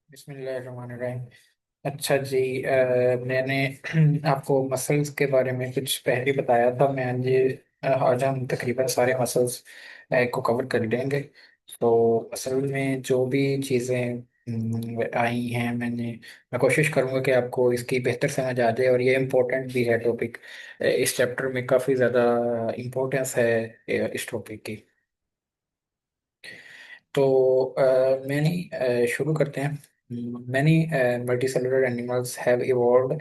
बिस्मिल्लाहिर्रहमानिर्रहीम। अच्छा जी, मैंने आपको मसल्स के बारे में कुछ पहले बताया था। मैं आज हम तकरीबन सारे मसल्स को कवर कर लेंगे। तो असल में जो भी चीज़ें आई हैं, मैं कोशिश करूँगा कि आपको इसकी बेहतर समझ आ जाए, और ये इम्पोर्टेंट भी है टॉपिक। इस चैप्टर में काफ़ी ज़्यादा इम्पोर्टेंस है इस टॉपिक की। तो मैंने शुरू करते हैं। Many multicellular animals have evolved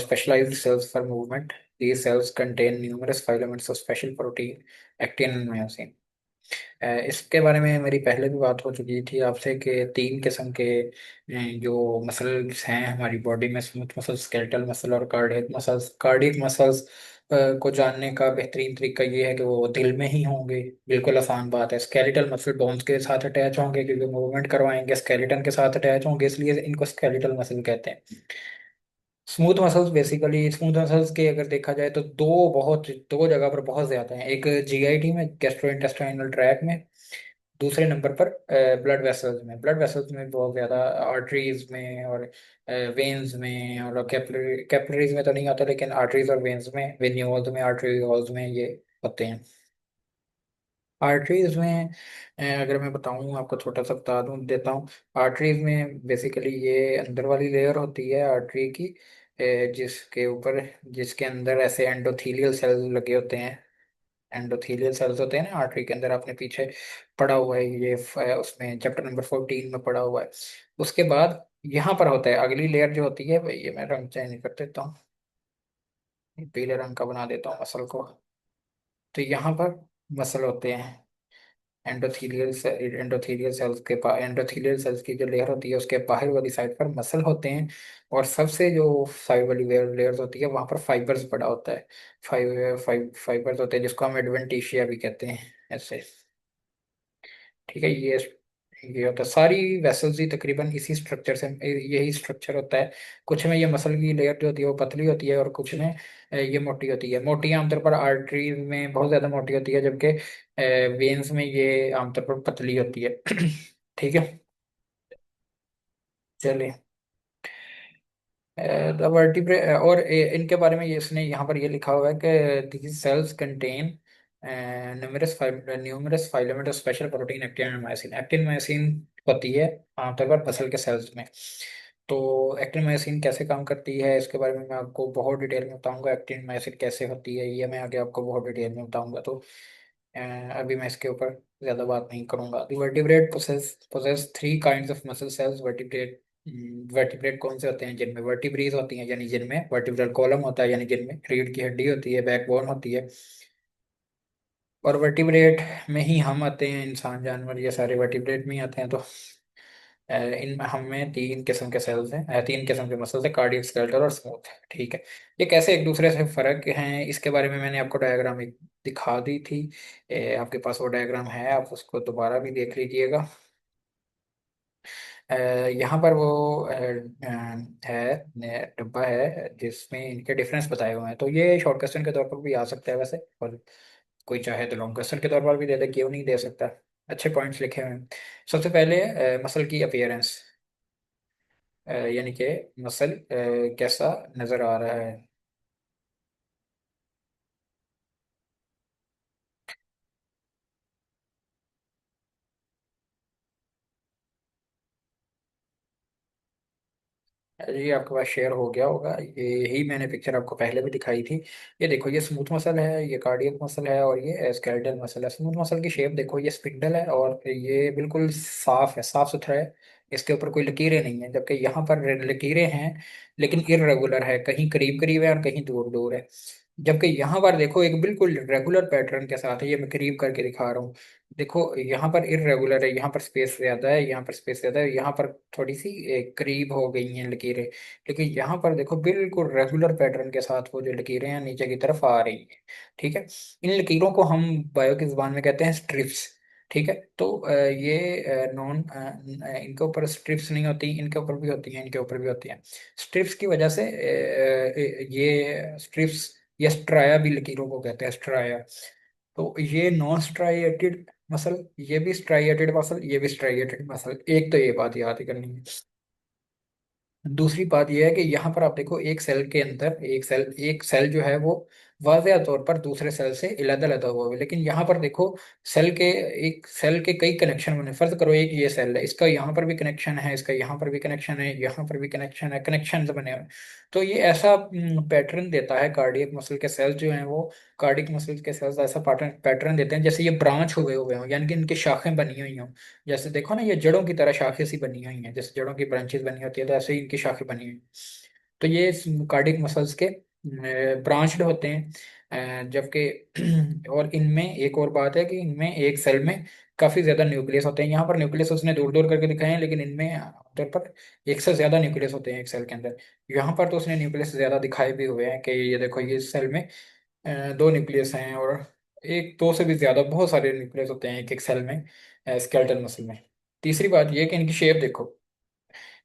specialized cells for movement. These cells contain numerous filaments of special protein, actin and myosin. इसके बारे में मेरी पहले भी बात हो चुकी थी आपसे कि तीन किस्म के जो मसल्स हैं हमारी बॉडी में: स्मूथ मसल, स्केलेटल मसल और कार्डियक मसल्स। कार्डियक मसल्स को जानने का बेहतरीन तरीका ये है कि वो दिल में ही होंगे। बिल्कुल आसान बात है। स्केलेटल मसल बोन्स के साथ अटैच होंगे क्योंकि मूवमेंट करवाएंगे, स्केलेटन के साथ अटैच होंगे, इसलिए इनको स्केलेटल मसल कहते हैं। Smooth muscles, basically smooth muscles के अगर देखा जाए तो दो जगह पर बहुत ज्यादा हैं। एक जीआईटी में, गैस्ट्रो इंटेस्टाइनल ट्रैक में। दूसरे नंबर पर ब्लड वेसल्स में। ब्लड वेसल्स में बहुत ज़्यादा, आर्टरीज में और वेन्स में, और कैपिलरीज में तो नहीं आता, लेकिन आर्टरीज और वेन्स में, वेन्यूल्स में, आर्टरीज में ये होते हैं। आर्टरीज में अगर मैं बताऊं आपको, छोटा सा बता दूं देता हूँ। आर्टरीज में बेसिकली ये अंदर वाली लेयर होती है आर्टरी की, जिसके अंदर ऐसे एंडोथीलियल सेल लगे होते हैं। एंडोथेलियल सेल्स होते हैं ना आर्टरी के अंदर, आपने पीछे पढ़ा हुआ है ये, उसमें चैप्टर नंबर 14 में पढ़ा हुआ है। उसके बाद यहाँ पर होता है अगली लेयर जो होती है, ये मैं रंग चेंज कर देता हूँ, पीले रंग का बना देता हूँ मसल को। तो यहाँ पर मसल होते हैं। एंडोथीलियल सेल्स के पास, एंडोथीलियल सेल्स की जो लेयर होती है उसके बाहर वाली साइड पर मसल होते हैं। और सबसे जो साइड वाली लेयर्स होती है वहां पर फाइबर्स पड़ा होता है। फाइबर्स होते हैं जिसको हम एडवेंटिशिया भी कहते हैं ऐसे। ठीक है, ये होता है। सारी वेसल्स ही तकरीबन इसी स्ट्रक्चर से, यही स्ट्रक्चर होता है। कुछ में ये मसल की लेयर जो होती है वो पतली होती है, और कुछ में ये मोटी होती है। मोटी आमतौर पर आर्टरीज में बहुत ज़्यादा मोटी होती है, जबकि वेन्स में ये आमतौर पर पतली होती है। ठीक है, चलिए। द वर्टिब्रे और इनके बारे में ये इसने यहाँ पर ये लिखा हुआ है कि these cells contain numerous filament of special protein, actin and myosin. Actin myosin होती है आमतौर पर मसल के सेल्स में। तो एक्टिन मायोसिन कैसे काम करती है इसके बारे में मैं आपको बहुत डिटेल में बताऊंगा। एक्टिन मायोसिन कैसे होती है ये मैं आगे आपको बहुत डिटेल में बताऊंगा। तो अभी मैं इसके ऊपर ज़्यादा बात नहीं करूंगा। The vertebrate possess three kinds of muscle cells. Vertebrate कौन से होते हैं? जिनमें वर्टिब्रीज होती हैं, यानी जिनमें वर्टिब्रल कॉलम होता है, यानी जिनमें रीढ़ की हड्डी होती है, बैकबोन होती है। और वर्टिब्रेट में ही हम आते हैं, इंसान, जानवर, ये सारे वर्टिब्रेट में ही आते हैं। तो इन हम में तीन किस्म के सेल्स हैं, तीन किस्म के मसल्स हैं: कार्डियक, स्केलेटल और स्मूथ। ठीक है, ये कैसे एक दूसरे से फर्क हैं इसके बारे में मैंने आपको डायग्राम एक दिखा दी थी। आपके पास वो डायग्राम है, आप उसको दोबारा भी देख लीजिएगा। यहाँ पर वो डब्बा है जिसमें इनके डिफरेंस बताए हुए हैं। तो ये शॉर्ट क्वेश्चन के तौर पर भी आ सकता है वैसे, और कोई चाहे तो लॉन्ग क्वेश्चन के तौर पर भी दे दे, क्यों नहीं दे सकता। अच्छे पॉइंट्स लिखे हुए हैं। सबसे पहले मसल की अपीयरेंस, यानी कि मसल कैसा नजर आ रहा है। ये आपके पास शेयर हो गया होगा, ये यही मैंने पिक्चर आपको पहले भी दिखाई थी। ये देखो, ये स्मूथ मसल है, ये कार्डियक मसल है, और ये स्केलेटल मसल है। स्मूथ मसल की शेप देखो, ये स्पिंडल है और ये बिल्कुल साफ है, साफ सुथरा है। इसके ऊपर कोई लकीरें नहीं है, जबकि यहाँ पर लकीरें हैं, लेकिन इरेगुलर है, कहीं करीब करीब है और कहीं दूर दूर है। जबकि यहाँ पर देखो एक बिल्कुल रेगुलर पैटर्न के साथ है, ये मैं करीब करके दिखा रहा हूँ। देखो यहाँ पर इरेगुलर है, यहाँ पर स्पेस ज्यादा है, यहाँ पर स्पेस ज्यादा है, यहाँ पर थोड़ी सी करीब हो गई हैं लकीरें। लेकिन यहाँ पर देखो बिल्कुल रेगुलर पैटर्न के साथ वो जो लकीरें हैं नीचे की तरफ आ रही हैं। ठीक है, इन लकीरों को हम बायो की जुबान में कहते हैं स्ट्रिप्स। ठीक है, तो ये नॉन इनके ऊपर स्ट्रिप्स नहीं होती, इनके ऊपर भी होती हैं, इनके ऊपर भी होती हैं। स्ट्रिप्स की वजह से ये स्ट्रिप्स या स्ट्राया भी लकीरों को कहते हैं, स्ट्राया। तो ये नॉन स्ट्राइएटेड मसल, ये भी स्ट्राइएटेड मसल, ये भी स्ट्राइएटेड मसल। एक तो ये बात याद ही करनी है। दूसरी बात यह है कि यहाँ पर आप देखो, एक सेल के अंदर एक सेल जो है वो वाज़ेह तौर पर दूसरे सेल से अलग अलग हुआ हुआ है, लेकिन यहाँ पर देखो, सेल के एक सेल के कई कनेक्शन बने। फर्ज करो एक ये सेल है, इसका यहाँ पर भी कनेक्शन है, इसका यहाँ पर भी कनेक्शन है, यहाँ पर भी कनेक्शन है, कनेक्शन बने हुए हैं। तो ये ऐसा पैटर्न देता है कार्डियक मसल के सेल्स जो हैं वो, कार्डियक मसल के सेल्स ऐसा पैटर्न पैटर्न देते हैं जैसे ये ब्रांच हुए हुए हों, यानी कि इनकी शाखें बनी हुई हों। जैसे देखो ना, ये जड़ों की तरह शाखें सी बनी हुई हैं, जैसे जड़ों की ब्रांचेस बनी होती है, तो ऐसे ही इनकी शाखें बनी हुई हैं। तो ये कार्डियक मसल्स के ब्रांच्ड होते हैं। जबकि और इनमें एक और बात है कि इनमें एक सेल में काफी ज्यादा न्यूक्लियस होते हैं। यहाँ पर न्यूक्लियस उसने दूर दूर करके दिखाए हैं, लेकिन इनमें आमतौर पर एक से ज्यादा न्यूक्लियस होते हैं एक सेल के अंदर। यहाँ पर तो उसने न्यूक्लियस ज्यादा दिखाए भी हुए हैं कि ये देखो, ये सेल में दो न्यूक्लियस हैं, और एक दो से भी ज्यादा बहुत सारे न्यूक्लियस होते हैं एक एक सेल में, स्केलेटल मसल में। तीसरी बात ये है कि इनकी शेप देखो,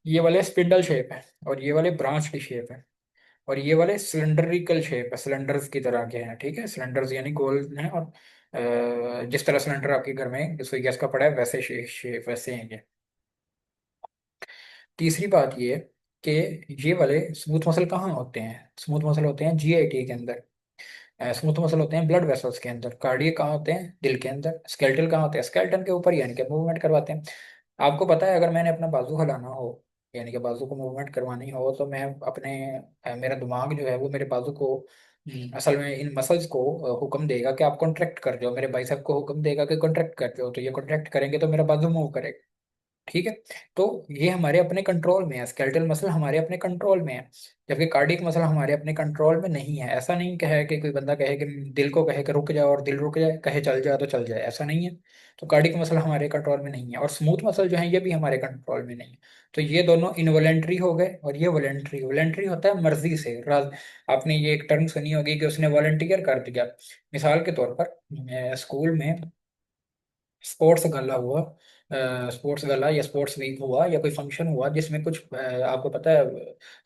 ये वाले स्पिंडल शेप है, और ये वाले ब्रांच की शेप है, और ये वाले सिलेंड्रिकल शेप है, सिलेंडर्स की तरह के हैं। ठीक है, सिलेंडर्स यानी गोल हैं, और जिस तरह सिलेंडर आपके घर में रसोई गैस का पड़ा है वैसे शेप वैसे हैं ये। तीसरी बात ये है कि ये वाले स्मूथ मसल कहाँ होते हैं? स्मूथ मसल होते हैं जीआईटी के अंदर। स्मूथ मसल होते हैं ब्लड वेसल्स के अंदर। कार्डियक कहाँ होते हैं? दिल के अंदर। स्केलेटल कहाँ होते हैं? स्केलेटन के ऊपर, यानी कि मूवमेंट करवाते हैं। आपको पता है, अगर मैंने अपना बाजू हिलाना हो, यानी कि बाजू को मूवमेंट करवानी हो, तो मैं अपने मेरा दिमाग जो है वो मेरे बाजू को असल में इन मसल्स को हुक्म देगा कि आप कॉन्ट्रैक्ट कर जाओ, मेरे बाइसेप को हुक्म देगा कि कॉन्ट्रैक्ट कर जाओ, तो ये कॉन्ट्रैक्ट करेंगे तो मेरा बाजू मूव करेगा। ठीक है। तो ये हमारे अपने कंट्रोल में है, स्केलेटल मसल हमारे अपने कंट्रोल में है, जबकि कार्डियक मसल हमारे अपने कंट्रोल में नहीं है। ऐसा नहीं कहे कि कोई बंदा कहे कि दिल को कहे कि रुक जाए और दिल रुक जाए, कहे चल जाए तो चल जाए, ऐसा नहीं है। तो कार्डियक मसल हमारे कंट्रोल में नहीं है, और स्मूथ मसल जो है ये भी हमारे कंट्रोल में नहीं है। तो ये दोनों इनवॉलेंट्री हो गए, और ये वॉलेंट्री। वॉलेंट्री होता है मर्जी से। आपने ये एक टर्म सुनी होगी कि उसने वॉलंटियर कर दिया। मिसाल के तौर पर, स्कूल में स्पोर्ट्स गला हुआ, स्पोर्ट्स गला या स्पोर्ट्स वीक हुआ, या कोई फंक्शन हुआ जिसमें कुछ आपको पता है,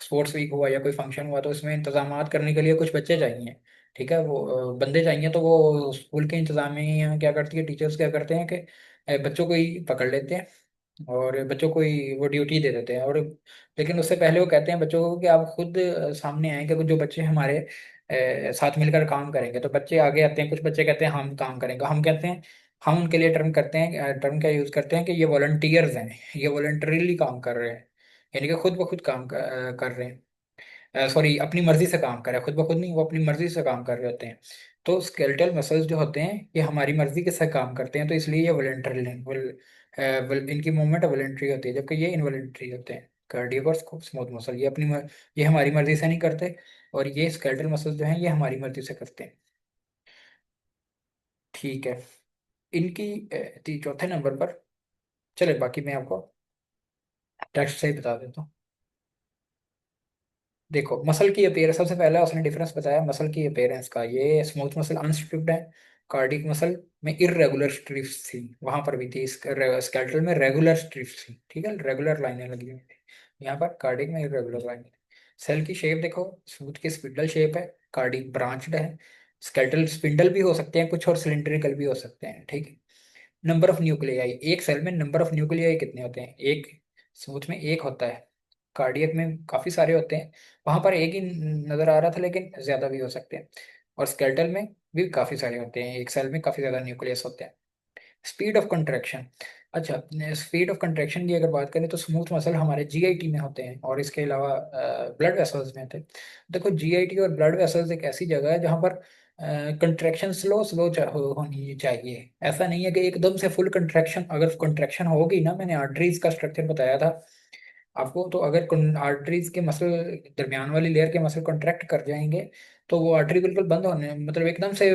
स्पोर्ट्स वीक हुआ या कोई फंक्शन हुआ, तो उसमें इंतजाम करने के लिए कुछ बच्चे चाहिए। ठीक है, वो बंदे चाहिए, तो वो स्कूल के इंतजामिया क्या करती है, टीचर्स क्या करते हैं कि बच्चों को ही पकड़ लेते हैं, और बच्चों को ही वो ड्यूटी दे देते हैं। और लेकिन उससे पहले वो कहते हैं बच्चों को कि आप खुद सामने आए कि जो बच्चे हमारे साथ मिलकर काम करेंगे। तो बच्चे आगे आते हैं, कुछ बच्चे कहते हैं हम काम करेंगे, हम कहते हैं, हम उनके लिए टर्म करते हैं, टर्म क्या यूज करते हैं कि ये वॉलंटियर्स हैं, ये वॉलंटरीली काम कर रहे हैं, यानी कि खुद ब खुद काम कर रहे हैं। सॉरी, अपनी मर्जी से काम कर रहे हैं, खुद ब खुद नहीं, वो अपनी मर्जी से काम कर रहे होते हैं। तो स्केलेटल मसल्स जो होते हैं ये हमारी मर्जी के साथ काम करते हैं, तो इसलिए ये वॉलंटरी इनकी मूवमेंट वॉलंटरी होती है, जबकि ये इनवॉलंटरी होते हैं। कार्डियक और स्मूथ मसल ये ये हमारी मर्जी से नहीं करते, और ये स्केलेटल मसल्स जो हैं ये हमारी मर्जी से करते हैं। ठीक है। इनकी चौथे नंबर पर, चले बाकी मैं आपको टेक्स्ट से ही बता देता हूँ। देखो, मसल की अपीयरेंस, सबसे पहला उसने डिफरेंस बताया मसल की अपीयरेंस का। ये स्मूथ मसल अनस्ट्रिप्ड है, कार्डियक मसल में इरेगुलर स्ट्रिप्स थी, वहां पर भी थी, स्केलेटल में रेगुलर स्ट्रिप्स थी। ठीक है, रेगुलर लाइनें लगी हुई थी, यहाँ पर कार्डियक में इरेगुलर लाइनें। सेल की शेप देखो, स्मूथ की स्पिंडल शेप है, कार्डियक ब्रांच्ड है। स्केलेटल स्पिंडल भी हो सकते हैं कुछ, और सिलिंड्रिकल भी हो सकते हैं। ठीक है। नंबर ऑफ न्यूक्लियाई, एक सेल में नंबर ऑफ न्यूक्लियाई कितने होते हैं? एक। स्मूथ में एक होता है, कार्डियक में काफी सारे होते हैं। वहां पर एक ही नजर आ रहा था, लेकिन ज्यादा भी हो सकते हैं। और स्केलेटल में भी काफी सारे होते हैं, एक सेल में काफी ज्यादा न्यूक्लियस होते हैं। स्पीड ऑफ कंट्रैक्शन, अच्छा, स्पीड ऑफ कंट्रैक्शन की अगर बात करें तो स्मूथ मसल हमारे जीआईटी में होते हैं, और इसके अलावा ब्लड वेसल्स में होते हैं। देखो, जीआईटी और ब्लड वेसल्स एक ऐसी जगह है जहाँ पर कंट्रैक्शन स्लो स्लो होनी चाहिए। ऐसा नहीं है कि एकदम से फुल कंट्रैक्शन, अगर कंट्रैक्शन होगी ना, मैंने आर्टरीज का स्ट्रक्चर बताया था आपको, तो अगर आर्टरीज के मसल, दरमियान वाली लेयर के मसल कॉन्ट्रैक्ट कर जाएंगे, तो वो आर्टरी बिल्कुल बंद होने, मतलब एकदम से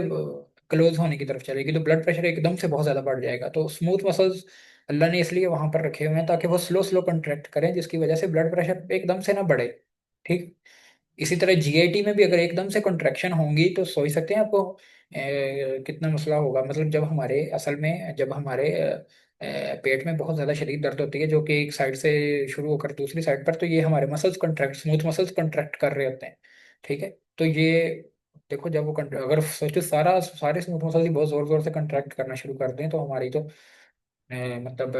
क्लोज होने की तरफ चलेगी, तो ब्लड प्रेशर एकदम से बहुत ज्यादा बढ़ जाएगा। तो स्मूथ मसल्स अल्लाह ने इसलिए वहां पर रखे हुए हैं ताकि वो स्लो स्लो कॉन्ट्रैक्ट करें, जिसकी वजह से ब्लड प्रेशर एकदम से ना बढ़े। ठीक। इसी तरह जीआईटी में भी अगर एकदम से कॉन्ट्रैक्शन होंगी तो सोच सकते हैं आपको कितना मसला होगा। मतलब जब हमारे असल में जब हमारे पेट में बहुत ज़्यादा शदीद दर्द होती है, जो कि एक साइड से शुरू होकर दूसरी साइड पर, तो ये हमारे muscles contract, smooth muscles contract कर रहे होते हैं। ठीक है। तो ये देखो, जब वो अगर सोचो सारे स्मूथ मसल्स ही बहुत ज़ोर ज़ोर से कॉन्ट्रैक्ट करना शुरू कर दें, तो हमारी तो मतलब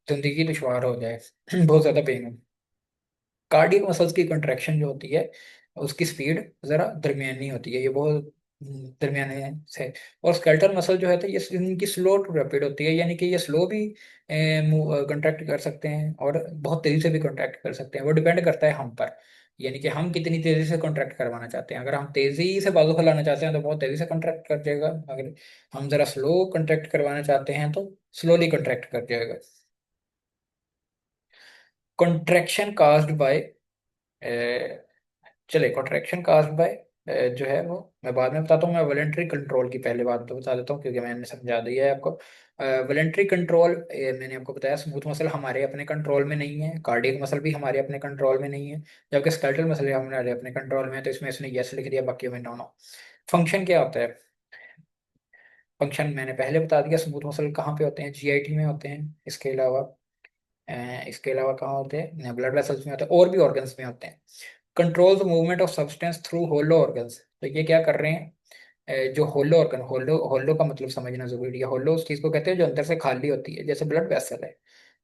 ज़िंदगी दुश्वार हो जाए बहुत ज़्यादा पेन हो। कार्डियक मसल्स की कंट्रैक्शन जो होती है उसकी स्पीड जरा दरमियानी होती है, ये बहुत दरमियाने से। और स्केलेटल मसल जो है तो ये इनकी स्लो टू रैपिड होती है, यानी कि ये स्लो भी कंट्रैक्ट कर सकते हैं और बहुत तेजी से भी कंट्रैक्ट कर सकते हैं। वो डिपेंड करता है हम पर, यानी कि हम कितनी तेजी से कॉन्ट्रैक्ट करवाना चाहते हैं। अगर हम तेजी से बाजू फैलाना चाहते हैं तो बहुत तेजी से कॉन्ट्रैक्ट कर जाएगा, अगर हम जरा स्लो कॉन्ट्रैक्ट करवाना चाहते हैं तो स्लोली कॉन्ट्रैक्ट कर जाएगा। कॉन्ट्रैक्शन कास्ड बाय, चलिए कॉन्ट्रैक्शन कास्ड बाय जो है वो मैं बाद में बताता हूँ। मैं वॉलेंट्री कंट्रोल की पहले बात तो बता देता हूँ क्योंकि मैंने समझा दिया है आपको। वॉलेंट्री कंट्रोल, मैंने आपको बताया स्मूथ मसल हमारे अपने कंट्रोल में नहीं है, कार्डियक मसल भी हमारे अपने कंट्रोल में नहीं है, जबकि स्केलेटल मसल हमारे अपने कंट्रोल में है, तो इसमें इसने यस लिख दिया, बाकी में नो नो। फंक्शन क्या होता है? फंक्शन मैंने पहले बता दिया, स्मूथ मसल कहाँ पे होते हैं, जीआईटी में होते हैं। इसके अलावा कहाँ होते हैं, ब्लड वेसल्स में होते हैं, और भी ऑर्गन्स में होते हैं। Control the movement of substance through hollow organs, तो ये क्या कर रहे हैं, जो होलो ऑर्गन, होलो होलो का मतलब समझना जरूरी है। होलो उस चीज को कहते हैं जो अंदर से खाली होती है, जैसे ब्लड वेसल है,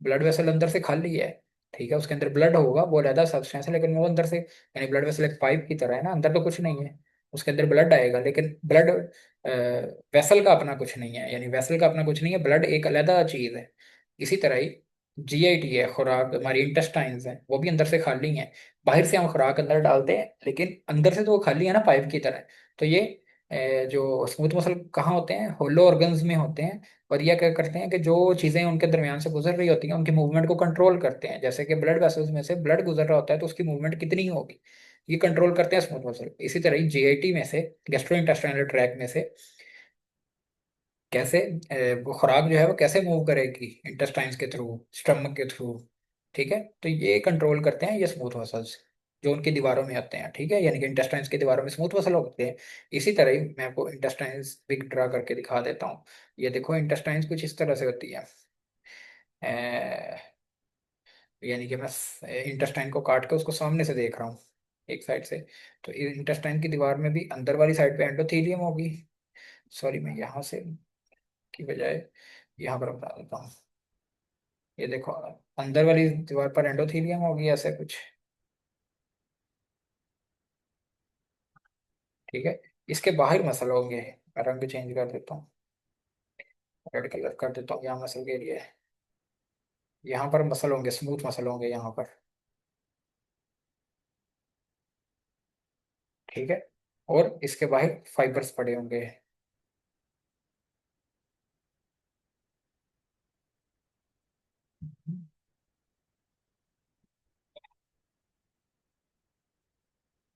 ब्लड वेसल अंदर से खाली है, ठीक है, उसके अंदर ब्लड होगा, वो अलग सब्सटेंस है, लेकिन वो अंदर से, यानी ब्लड वेसल एक पाइप की तरह है ना, अंदर तो कुछ नहीं है, उसके अंदर ब्लड आएगा, लेकिन ब्लड वेसल का अपना कुछ नहीं है, यानी वेसल का अपना कुछ नहीं है, ब्लड एक अलग चीज है। इसी तरह ही जीआईटी है, खुराक हमारी इंटेस्टाइन्स है, वो भी अंदर से खाली हैं। बाहर से हम खुराक अंदर डालते हैं, लेकिन अंदर से तो वो खाली है ना, पाइप की तरह। तो ये जो स्मूथ मसल कहाँ होते हैं, होलो ऑर्गन्स में होते हैं। और ये क्या करते हैं कि जो चीजें उनके दरमियान से गुजर रही होती हैं उनकी मूवमेंट को कंट्रोल करते हैं, जैसे कि ब्लड वेसल्स में से ब्लड गुजर रहा होता है तो उसकी मूवमेंट कितनी होगी, ये कंट्रोल करते हैं स्मूथ मसल। इसी तरह ही जीआईटी में से, गैस्ट्रो इंटेस्टाइनल ट्रैक में से कैसे वो खुराक जो है वो कैसे मूव करेगी, इंटेस्टाइन्स के थ्रू, स्टमक के थ्रू, ठीक है, तो ये कंट्रोल करते हैं ये स्मूथ मसल्स जो उनकी दीवारों में होते हैं, ठीक है, यानी कि इंटेस्टाइन्स की दीवारों में स्मूथ मसल होते हैं। इसी तरह ही मैं आपको इंटेस्टाइन्स भी ड्रा करके दिखा देता हूँ। ये देखो इंटेस्टाइन्स कुछ इस तरह से होती है, यानी कि मैं इंटेस्टाइन को काट के उसको सामने से देख रहा हूँ एक साइड से। तो इंटेस्टाइन की दीवार में भी अंदर वाली साइड पे एंडोथेलियम होगी, सॉरी मैं यहाँ से की बजाय यहाँ पर बता देता हूँ। ये देखो अंदर वाली दीवार पर एंडोथेलियम होगी ऐसे कुछ, ठीक है। इसके बाहर मसल होंगे, मैं रंग चेंज कर देता हूँ, रेड कलर कर देता हूँ, यहाँ मसल के लिए, यहाँ पर मसल होंगे, स्मूथ मसल होंगे यहाँ पर, ठीक है। और इसके बाहर फाइबर्स पड़े होंगे।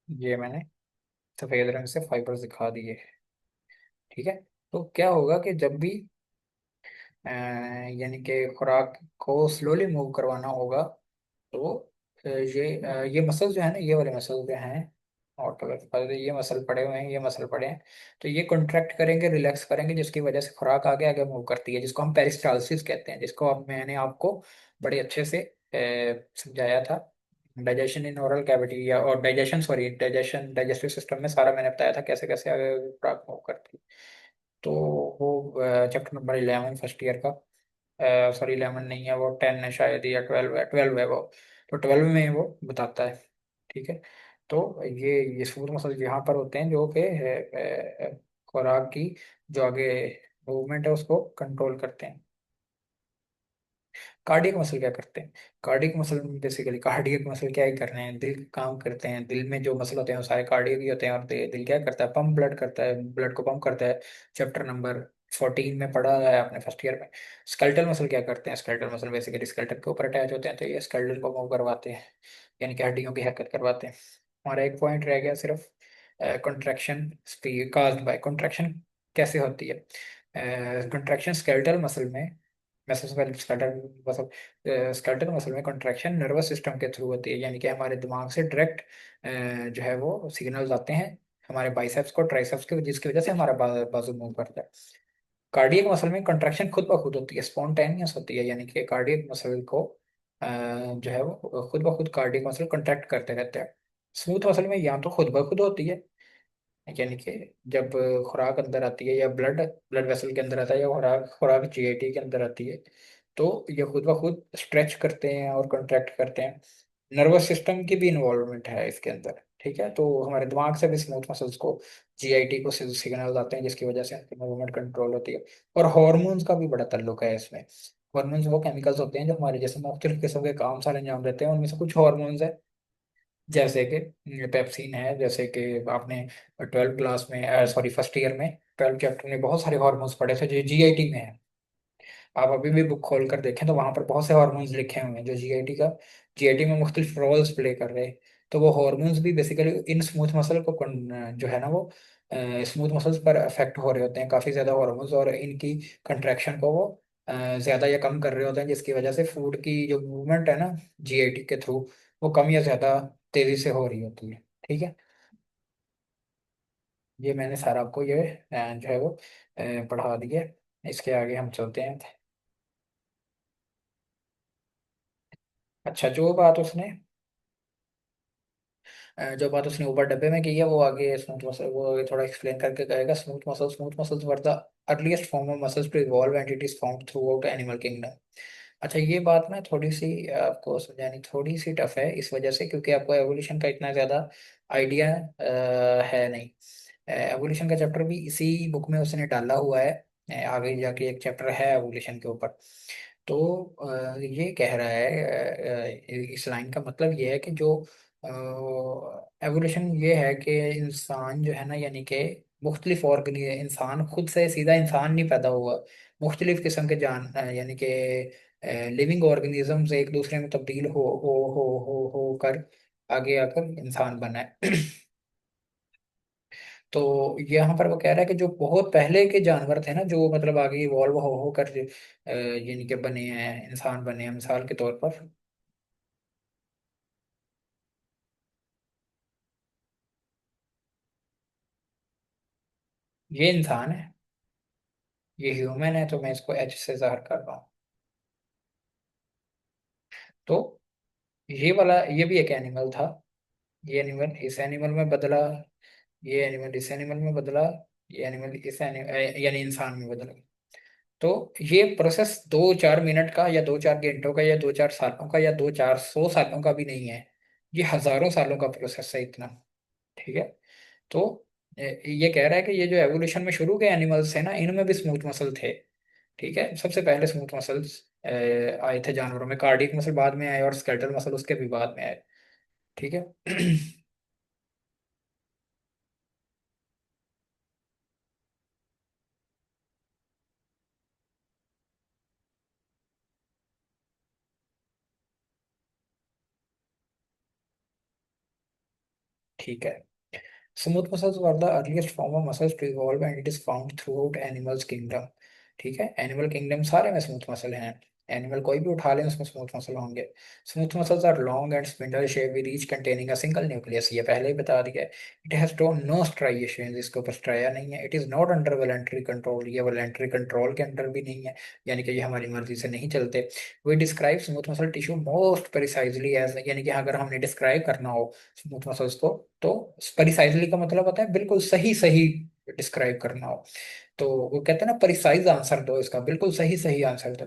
ये मैंने सफेद रंग से फाइबर्स दिखा दिए, ठीक है। तो क्या होगा कि जब भी यानी कि खुराक को स्लोली मूव करवाना होगा तो ये मसल जो है ना, ये वाले मसल जो हैं, और तो ये मसल पड़े हुए हैं, ये मसल पड़े हैं, तो ये कॉन्ट्रैक्ट करेंगे, रिलैक्स करेंगे, जिसकी वजह से खुराक आगे आगे मूव करती है, जिसको हम पेरिस्टालसिस कहते हैं, जिसको अब मैंने आपको बड़े अच्छे से समझाया था। डाइजेशन इन ओरल कैविटी, या और digestion, sorry digestion, digestive system में सारा मैंने बताया था कैसे कैसे आगे खुराक मूव करती है। तो वो चैप्टर नंबर 11 फर्स्ट ईयर का, सॉरी 11 नहीं है वो, 10 है शायद, या 12 है, 12 है वो। तो 12 में वो बताता है, ठीक है। तो ये स्मूथ मसल यहाँ पर होते हैं जो कि खुराक की जो आगे मूवमेंट है उसको कंट्रोल करते हैं। कार्डियक मसल क्या करते हैं? Cardiac muscle basically, cardiac muscle क्या ही कर रहे हैं, दिल का काम करते हैं। दिल में जो मसल होते हैं वो सारे कार्डियक ही होते हैं, और दिल क्या करता है, पंप ब्लड करता है, ब्लड को पंप करता है। चैप्टर नंबर 14 में पढ़ा है आपने फर्स्ट ईयर में। स्केलेटल मसल क्या करते हैं? स्केलेटल मसल बेसिकली स्केलेटन के ऊपर अटैच होते हैं, तो ये स्केलेटन को मूव करवाते हैं, यानी कि हड्डियों की हरकत करवाते हैं। हमारा एक पॉइंट रह गया सिर्फ, contraction speed caused by contraction कैसे होती है। कंट्रैक्शन स्केलेटल मसल में, मैं सबसे पहले स्केलेटल मसल, स्केलेटल मसल में कंट्रैक्शन नर्वस सिस्टम के थ्रू होती है, यानी कि हमारे दिमाग से डायरेक्ट जो है वो सिग्नल्स आते हैं हमारे बाइसेप्स को, ट्राइसेप्स को, जिसकी वजह से हमारा बाजू मूव करता है। कार्डियक मसल में कंट्रैक्शन खुद ब खुद होती है, स्पॉन्टेनियस होती है, यानी कि कार्डियक मसल को जो है वो खुद ब खुद कार्डियक मसल कंट्रैक्ट करते रहते हैं। स्मूथ मसल में या तो खुद ब खुद होती है, यानी कि जब खुराक अंदर आती है, या ब्लड ब्लड वेसल के अंदर आता है, या खुराक खुराक जीआईटी के अंदर आती है, तो ये खुद ब खुद स्ट्रेच करते हैं और कंट्रैक्ट करते हैं। नर्वस सिस्टम की भी इन्वॉल्वमेंट है इसके अंदर। ठीक है, तो हमारे दिमाग से भी स्मूथ मसल्स को जीआईटी को सिग्नल आते हैं, जिसकी वजह से उनकी मूवमेंट कंट्रोल होती है। और हॉर्मोन्स का भी बड़ा ताल्लुक है इसमें। हॉर्मोन्स वो केमिकल्स होते हैं जो हमारे जैसे मुख्तलिफ किस्म के काम सारे अंजाम देते हैं, उनमें से कुछ हॉर्मोन्स है जैसे कि पेप्सिन है। जैसे कि आपने 12th क्लास में, सॉरी फर्स्ट ईयर में 12th चैप्टर में बहुत सारे हॉर्मोन्स पढ़े थे जो जीआईटी में है। आप अभी भी बुक खोल कर देखें तो वहां पर बहुत से हॉर्मोन्स लिखे हुए हैं जो जीआईटी में मुख्तलिफ रोल्स प्ले कर रहे हैं। तो वो हॉर्मोन्स भी बेसिकली इन स्मूथ मसल को जो है ना वो स्मूथ मसल्स पर अफेक्ट हो रहे होते हैं काफ़ी ज़्यादा हॉर्मोन्स, और इनकी कंट्रैक्शन को वो ज़्यादा या कम कर रहे होते हैं, जिसकी वजह से फूड की जो मूवमेंट है ना जीआईटी के थ्रू, वो कम या ज़्यादा तेज़ी से हो रही होती है। ठीक है, ये मैंने सारा आपको ये जो है वो पढ़ा दिया। इसके आगे हम चलते हैं। अच्छा, जो बात उसने ऊपर डब्बे में की है वो आगे स्मूथ मसल वो आगे थोड़ा एक्सप्लेन करके कहेगा। Smooth muscles were the earliest form of muscles to evolve and it is found throughout animal kingdom. अच्छा, ये बात ना थोड़ी सी आपको समझानी थोड़ी सी टफ है इस वजह से, क्योंकि आपको एवोल्यूशन का इतना ज़्यादा आइडिया है नहीं। एवोल्यूशन का चैप्टर भी इसी बुक में उसने डाला हुआ है। आगे जाके एक चैप्टर है एवोल्यूशन के ऊपर। तो ये कह रहा है, इस लाइन का मतलब ये है कि जो एवोल्यूशन ये है कि इंसान जो है ना, यानी कि मुख्तलिफ ऑर्गेनि इंसान खुद से सीधा इंसान नहीं पैदा हुआ। मुख्तलिफ किस्म के यानी कि लिविंग ऑर्गेनिजम्स एक दूसरे में तब्दील हो कर आगे आकर इंसान बना है। तो यहाँ पर वो कह रहा है कि जो बहुत पहले के जानवर थे ना, जो मतलब आगे इवॉल्व हो होकर यानी कि बने हैं, इंसान बने हैं मिसाल के तौर पर। ये इंसान है, ये ह्यूमन है, तो मैं इसको एच से जाहिर कर रहा हूँ। तो ये वाला ये भी एक एनिमल था। ये एनिमल इस एनिमल में बदला, ये एनिमल इस एनिमल में बदला, ये एनिमल इस एनिमल यानी इंसान में बदला। तो ये प्रोसेस 2-4 मिनट का या 2-4 घंटों का या 2-4 सालों का या 2-400 सालों का भी नहीं है। ये हजारों सालों का प्रोसेस है इतना। ठीक है, तो ये कह रहा है कि ये जो एवोल्यूशन में शुरू के एनिमल्स है ना, इनमें भी स्मूथ मसल थे। ठीक है, सबसे पहले स्मूथ मसल्स आए थे जानवरों में, कार्डियक मसल बाद में आए और स्केलेटल मसल उसके भी बाद में आए। ठीक है। ठीक है, smooth muscles were the earliest form of muscles to evolve and it is found throughout animals kingdom. ठीक है, एनिमल किंगडम सारे में स्मूथ मसल हैं। एनिमल कोई भी उठा लें उसमें स्मूथ मसल होंगे। Smooth muscles are long and spindle shape with each containing a single nucleus, ये पहले ही बता दिया है। इट हैज नो स्ट्राइएशन, इसके ऊपर स्ट्राया नहीं है। It is not under voluntary control, ये वॉलेंटरी कंट्रोल के अंडर भी नहीं है, यानी कि ये हमारी मर्जी से नहीं चलते। We describe smooth muscle tissue most precisely as, यानी कि अगर हमने डिस्क्राइब करना हो स्मूथ मसल्स को, तो प्रिसाइजली का मतलब होता है बिल्कुल सही सही डिस्क्राइब करना हो। तो वो कहते हैं ना, प्रिसाइज आंसर दो, इसका बिल्कुल सही सही आंसर दो।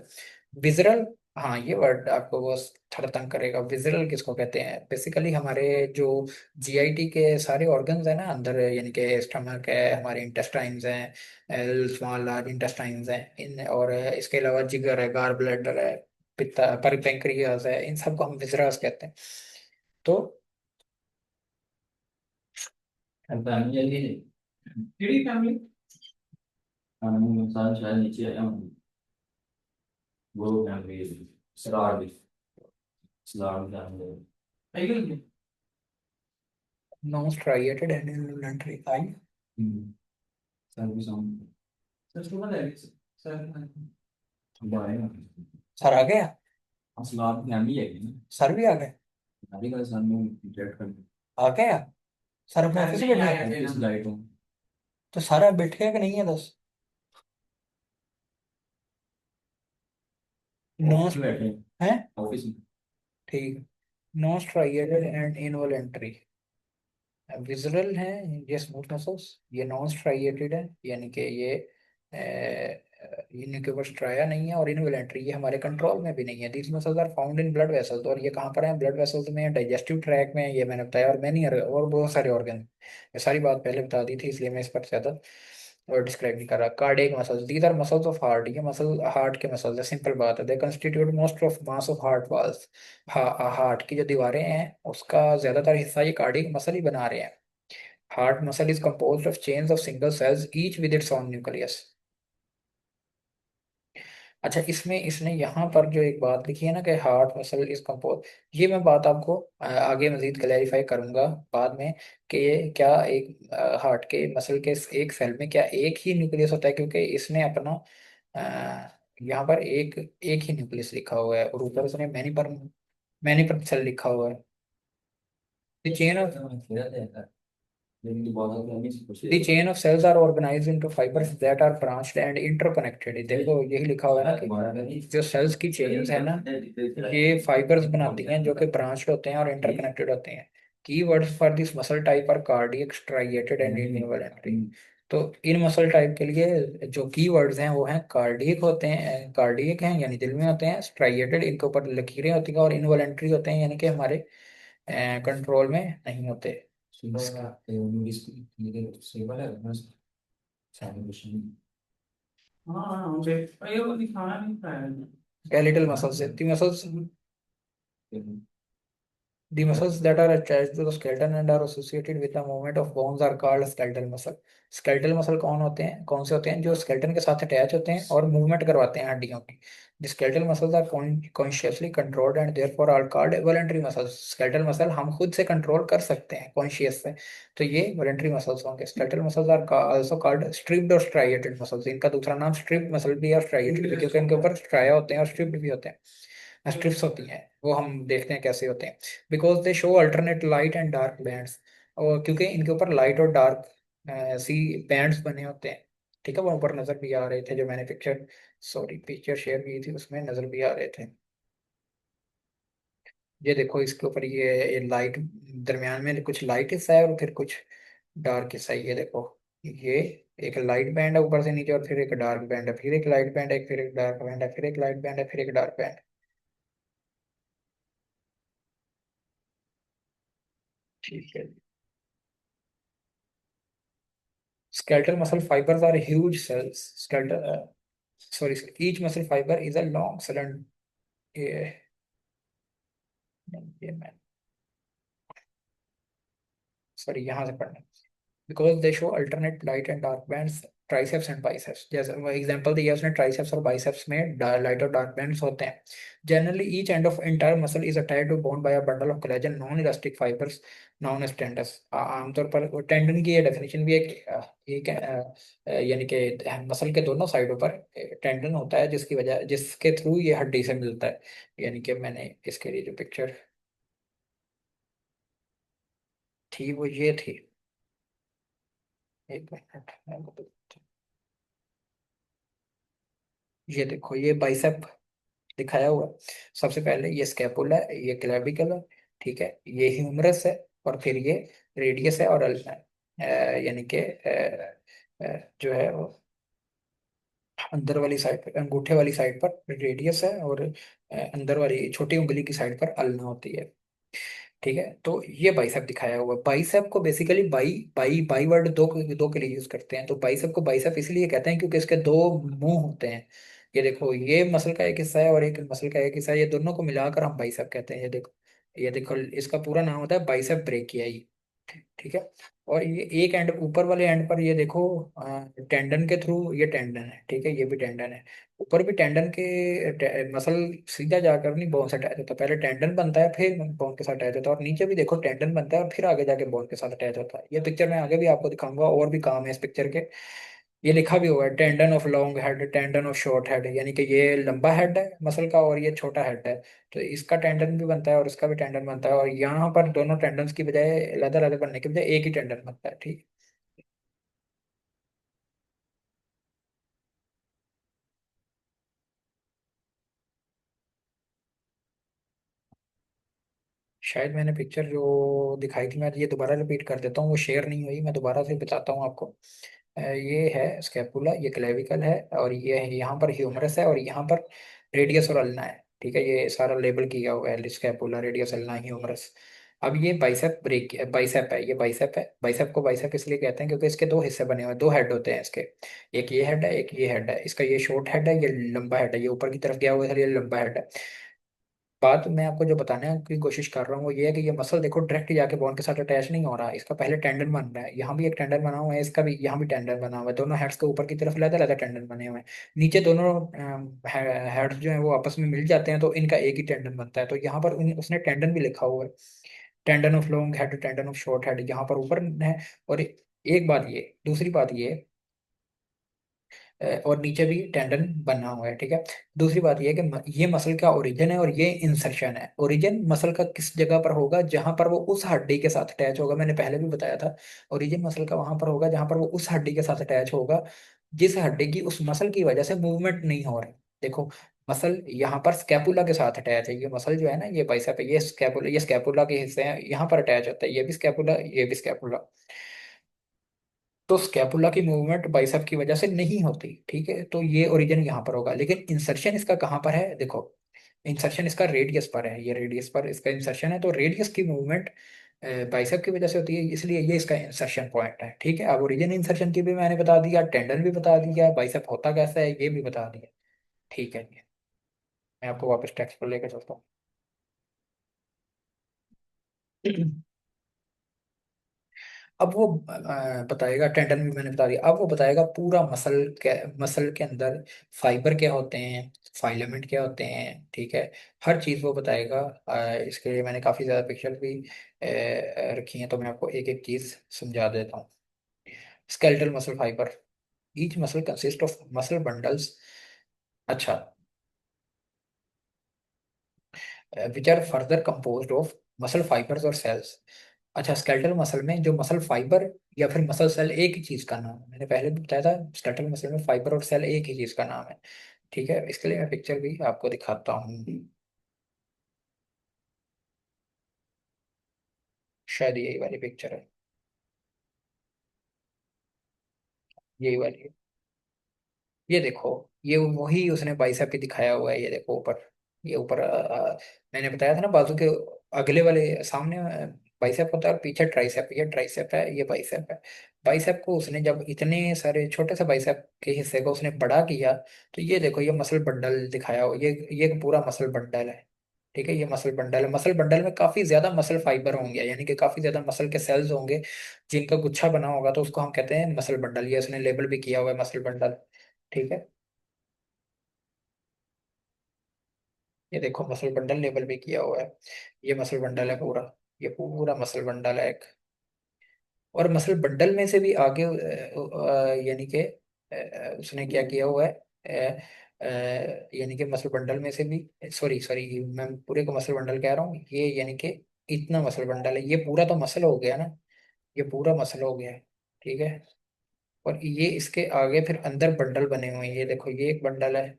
विजरल, हाँ ये वर्ड आपको वो थोड़ा तंग करेगा। विजरल किसको कहते हैं? बेसिकली हमारे जो जीआईटी के सारे ऑर्गन्स हैं ना अंदर, यानी कि स्टमक है, हमारे इंटेस्टाइन्स हैं, स्मॉल लार्ज इंटेस्टाइन्स हैं इन, और इसके अलावा जिगर है, गार ब्लैडर है, पित्ता पेंक्रियाज है, इन सबको हम विजरस कहते हैं। तो फैमिली केड़ी फैमिली इंसान शायद नीचे आया हूँ वो family salad salad family non striated and involuntary I. Sir भी सॉन्ग सर सुना है सर बाय सर आ गया? सलाड फैमिली है ना सर भी आ गए? अभी का सर में इंटरेक्ट कर आ गया? सर अपने ऑफिस में बैठे हैं? इस लाइट हूँ तो सारा बैठ गया कि नहीं है दस? नॉन ऑफिस में बैठे है? ऑफिस में ठीक। Non striated and involuntary visual है ये स्मूथ मसल्स, ये नॉन स्ट्राइएटेड है, यानी कि ये ये इनके ऊपर स्ट्राया नहीं है और इनवॉलेंट्री, ये हमारे कंट्रोल में भी नहीं है। These muscles are found in blood vessels, और ये कहाँ पर है? ब्लड वेसल्स में, डाइजेस्टिव ट्रैक में, ये मैंने बताया, और मैनी और बहुत सारे ऑर्गन। ये सारी बात पहले बता दी थी, इसलिए मैं इस पर ज्यादा और डिस्क्राइब नहीं कर रहा। Cardiac muscles, these are muscles of heart, ये मसल हार्ट के मसल्स है, सिंपल बात है। They constitute most of mass of heart walls, heart की जो दीवारें हैं उसका ज्यादातर हिस्सा ये कार्डियक मसल ही बना रहे हैं। Heart muscle is composed of chains of single cells each with its own nucleus। अच्छा, इसमें इसने यहाँ पर जो एक बात लिखी है ना कि हार्ट मसल इज कंपोज, ये मैं बात आपको आगे मजीद क्लैरिफाई करूंगा बाद में, कि ये क्या एक हार्ट के मसल के एक सेल में क्या एक ही न्यूक्लियस होता है, क्योंकि इसने अपना यहाँ पर एक एक ही न्यूक्लियस लिखा हुआ है, और ऊपर उसने मैनी पर सेल लिखा हुआ है। चेन ऑफ लेकिन जो बहुत ज्यादा नहीं कुछ The chain of cells are organized into fibers that are branched and interconnected। देखो यही लिखा हुआ है ना कि जो सेल्स की चेन्स है ना, ये फाइबर्स बनाती हैं जो कि ब्रांच्ड होते हैं और इंटरकनेक्टेड होते हैं। Key words for this muscle type are cardiac, striated and involuntary. तो इन मसल टाइप के लिए जो की वर्ड्स हैं वो हैं कार्डियक होते हैं, कार्डियक हैं यानी दिल में होते हैं, स्ट्राइएटेड इनके ऊपर लकीरें होती हैं, और इनवॉलेंट्री होते हैं यानी कि हमारे कंट्रोल में नहीं होते। सुबह मूवीज सेवा है बस सामने कुछ नहीं। हाँ हाँ मुझे ये वो दिखाना नहीं पाया। skeletal muscles, the muscles, the muscles that are attached to the skeleton and are associated with the movement of bones are called skeletal muscle। skeletal muscle कौन होते हैं, कौन से होते हैं? जो skeleton के साथ अटैच होते हैं और मूवमेंट करवाते हैं हड्डियों की। The skeletal muscles are consciously controlled and therefore are called voluntary muscles। skeletal muscle हम खुद से कंट्रोल कर सकते हैं कॉन्शियस से, तो ये voluntary muscles होंगे। skeletal muscles are also called stripped और striated muscles। इनका दूसरा नाम stripped muscle भी है और striated भी, क्योंकि इनके ऊपर स्ट्राया होते हैं और stripped भी होते हैं। स्ट्रिप्स होती हैं, वो हम देखते हैं कैसे होते हैं। Because they show alternate light and dark bands, और क्योंकि इनके ऊपर लाइट और डार्क सी बैंड्स बने होते हैं। ठीक है, वो ऊपर नजर भी आ रहे थे, जो मैंने पिक्चर, सॉरी पिक्चर शेयर की थी उसमें नजर भी आ रहे थे। ये देखो इसके ऊपर ये लाइट, दरमियान में कुछ लाइट हिस्सा है और फिर कुछ डार्क हिस्सा है, ये देखो। ये एक लाइट बैंड है ऊपर से नीचे, और फिर एक डार्क बैंड है, फिर एक लाइट बैंड है, फिर एक डार्क बैंड है, फिर एक लाइट बैंड है, फिर एक डार्क बैंड। ठीक है। Skeletal muscle fibers are huge cells. Sorry, each muscle fiber is a long cylinder. ये ये मैं सॉरी यहाँ से पढ़ना। Because they show alternate light and dark bands, triceps and biceps, जैसे एग्जांपल दिया उसने, ट्राइसेप्स और बाइसेप्स में लाइट और डार्क बैंड्स होते हैं। Generally each end of entire muscle is attached to bone by a bundle of collagen non elastic fibres known as tendons. आमतौर पर टेंडन की ये डेफिनेशन भी है कि एक यानी कि मसल के दोनों साइडों पर टेंडन होता है, जिसकी वजह जिसके थ्रू ये हड्डी से मिलता है। यानी कि मैंने इसके लिए जो पिक्चर थी वो ये थी, एक मिनट मैं आपको ये देखो, ये बाइसेप दिखाया हुआ है। सबसे पहले ये स्कैपुला है, ये क्लेविकल है, ठीक है, ये ह्यूमरस है, और फिर ये रेडियस है और अल्ना है। यानी कि जो है वो अंदर वाली साइड पर, अंगूठे वाली साइड पर रेडियस है, और अंदर वाली छोटी उंगली की साइड पर अल्ना होती है। ठीक है, तो ये बाइसेप दिखाया हुआ है। बाइसेप को basically by by by word दो दो के लिए यूज करते हैं। तो बाइसेप को बाइसेप इसलिए कहते हैं क्योंकि इसके दो मुंह होते हैं। ये देखो, ये मसल का एक हिस्सा है और एक मसल का एक हिस्सा है, ये दोनों को मिलाकर हम बाइसेप कहते हैं। ये देखो, ये देखो, इसका पूरा नाम होता है बाइसेप ब्रेकियाई। ठीक है, और ये एक एंड, ऊपर वाले एंड पर ये देखो, टेंडन के थ्रू ये टेंडन है, ठीक है, ये भी टेंडन है। ऊपर भी टेंडन के मसल सीधा जाकर नहीं बोन से अटैच होता, पहले टेंडन बनता है फिर बोन के साथ अटैच होता है, और नीचे भी देखो टेंडन बनता है और फिर आगे जाके बोन के साथ अटैच होता है। ये पिक्चर मैं आगे भी आपको दिखाऊंगा, और भी काम है इस पिक्चर के। ये लिखा भी हुआ है, tendon of long head, tendon of short head, यानी कि ये लंबा हेड है मसल का और ये छोटा हेड है। तो इसका टेंडन भी बनता है और इसका भी टेंडन बनता है, और यहाँ पर दोनों टेंडन्स की बजाय अलग अलग बनने के बजाय एक ही टेंडन बनता है। ठीक, शायद मैंने पिक्चर जो दिखाई थी, मैं ये दोबारा रिपीट कर देता हूँ, वो शेयर नहीं हुई, मैं दोबारा से बताता हूँ आपको। ये है स्कैपुला, ये क्लेविकल है, और ये यहाँ पर ह्यूमरस है, और यहाँ पर रेडियस और अल्ना है। ठीक है, ये सारा लेबल किया हुआ है, स्कैपुला, रेडियस, अल्ना, ह्यूमरस। अब ये बाइसेप ब्रेक, बाइसेप है, ये बाइसेप है। बाइसेप को बाइसेप इसलिए कहते हैं क्योंकि इसके दो हिस्से बने हुए हैं, दो हेड होते हैं इसके। एक ये हेड है, एक ये हेड है। इसका ये शॉर्ट हेड है, ये लंबा हेड है, ये ऊपर की तरफ गया हुआ है, ये लंबा हेड है। बात मैं आपको जो बताने की कोशिश कर रहा हूँ वो ये है कि ये मसल देखो डायरेक्ट जाके बोन के साथ अटैच नहीं हो रहा है, इसका पहले टेंडन बन रहा है। यहाँ भी एक टेंडन बना हुआ है, इसका भी यहाँ भी टेंडन बना हुआ है, दोनों हेड्स के ऊपर की तरफ अलग अलग टेंडन बने हुए हैं। नीचे दोनों हेड्स जो है वो आपस में मिल जाते हैं तो इनका एक ही टेंडन बनता है। तो यहाँ पर उसने टेंडन भी लिखा हुआ है, tendon of long head, tendon of short head, यहाँ पर ऊपर है। और एक बात ये, दूसरी बात ये, और नीचे भी टेंडन बना हुआ है। ठीक है, दूसरी बात यह है कि ये मसल का ओरिजिन है और ये इंसर्शन है। ओरिजिन मसल का किस जगह पर होगा, जहां पर वो उस हड्डी के साथ अटैच होगा, मैंने पहले भी बताया था। ओरिजिन मसल का वहां पर होगा जहां पर वो उस हड्डी के साथ अटैच होगा जिस हड्डी की उस मसल की वजह से मूवमेंट नहीं हो रही। देखो, मसल यहाँ पर स्कैपुला के साथ अटैच है, ये मसल जो है ना, ये बाइसेप है, ये स्कैपुला के हिस्से हैं, यहाँ पर अटैच होता है, ये भी स्कैपुला, ये भी स्कैपुला। तो स्कैपुला की मूवमेंट बाइसेप की वजह से नहीं होती। ठीक है, तो ये ओरिजिन यहाँ पर होगा, लेकिन इंसर्शन इसका कहाँ पर है, देखो। इंसर्शन इसका रेडियस पर है, ये रेडियस पर इसका इंसर्शन है, तो रेडियस की मूवमेंट बाइसेप की वजह से होती है, इसलिए ये इसका इंसर्शन पॉइंट है। ठीक है, अब ओरिजिन इंसर्शन की भी मैंने बता दिया, टेंडन भी बता दिया, बाइसेप होता कैसा है ये भी बता दिया। ठीक है, मैं आपको वापस टेक्स्ट पर लेकर चलता हूँ। अब वो बताएगा, टेंडन भी मैंने बता दिया, अब वो बताएगा पूरा मसल के अंदर फाइबर क्या होते हैं, फाइलामेंट क्या होते हैं। ठीक है, हर चीज़ वो बताएगा। इसके लिए मैंने काफ़ी ज़्यादा पिक्चर भी रखी हैं, तो मैं आपको एक एक चीज़ समझा देता हूँ। Skeletal muscle fibre, each muscle consist of muscle bundles. अच्छा, which are further composed of muscle fibres और सेल्स। अच्छा, स्केलेटल मसल में जो मसल फाइबर या फिर मसल सेल एक ही चीज का नाम है, मैंने पहले भी बताया था, स्केलेटल मसल में फाइबर और सेल एक ही चीज का नाम है। ठीक है, इसके लिए मैं पिक्चर भी आपको दिखाता हूँ, शायद यही वाली पिक्चर है, यही वाली है। ये देखो, ये वही उसने बाइसेप पे दिखाया हुआ है, ये देखो ऊपर, ये ऊपर मैंने बताया था ना, बाजू के अगले वाले सामने बाइसेप होता है और पीछे ट्राइसेप, ये ट्राइसेप है, ये बाइसेप है। बाइसेप को उसने जब इतने सारे छोटे से बाइसेप के हिस्से को उसने बड़ा किया, तो ये देखो ये मसल बंडल दिखाया हुआ, ये पूरा मसल बंडल है। ठीक है, ये मसल बंडल है, मसल बंडल में काफी ज्यादा मसल फाइबर होंगे, यानी कि काफी ज्यादा मसल के सेल्स होंगे जिनका गुच्छा बना होगा, तो उसको हम कहते हैं मसल बंडल। ये उसने लेबल भी किया हुआ है, मसल बंडल। ठीक है, ये देखो मसल बंडल लेबल भी किया हुआ है, ये मसल बंडल है पूरा, ये पूरा मसल बंडल है एक। और मसल बंडल में से भी आगे यानी कि उसने क्या किया हुआ है, यानी कि मसल बंडल में से भी, सॉरी सॉरी, मैं पूरे को मसल बंडल कह रहा हूँ, ये यानी कि इतना मसल बंडल है, ये पूरा तो मसल हो गया ना, ये पूरा मसल हो गया है। ठीक है, और ये इसके आगे फिर अंदर बंडल बने हुए हैं, ये देखो ये एक बंडल है,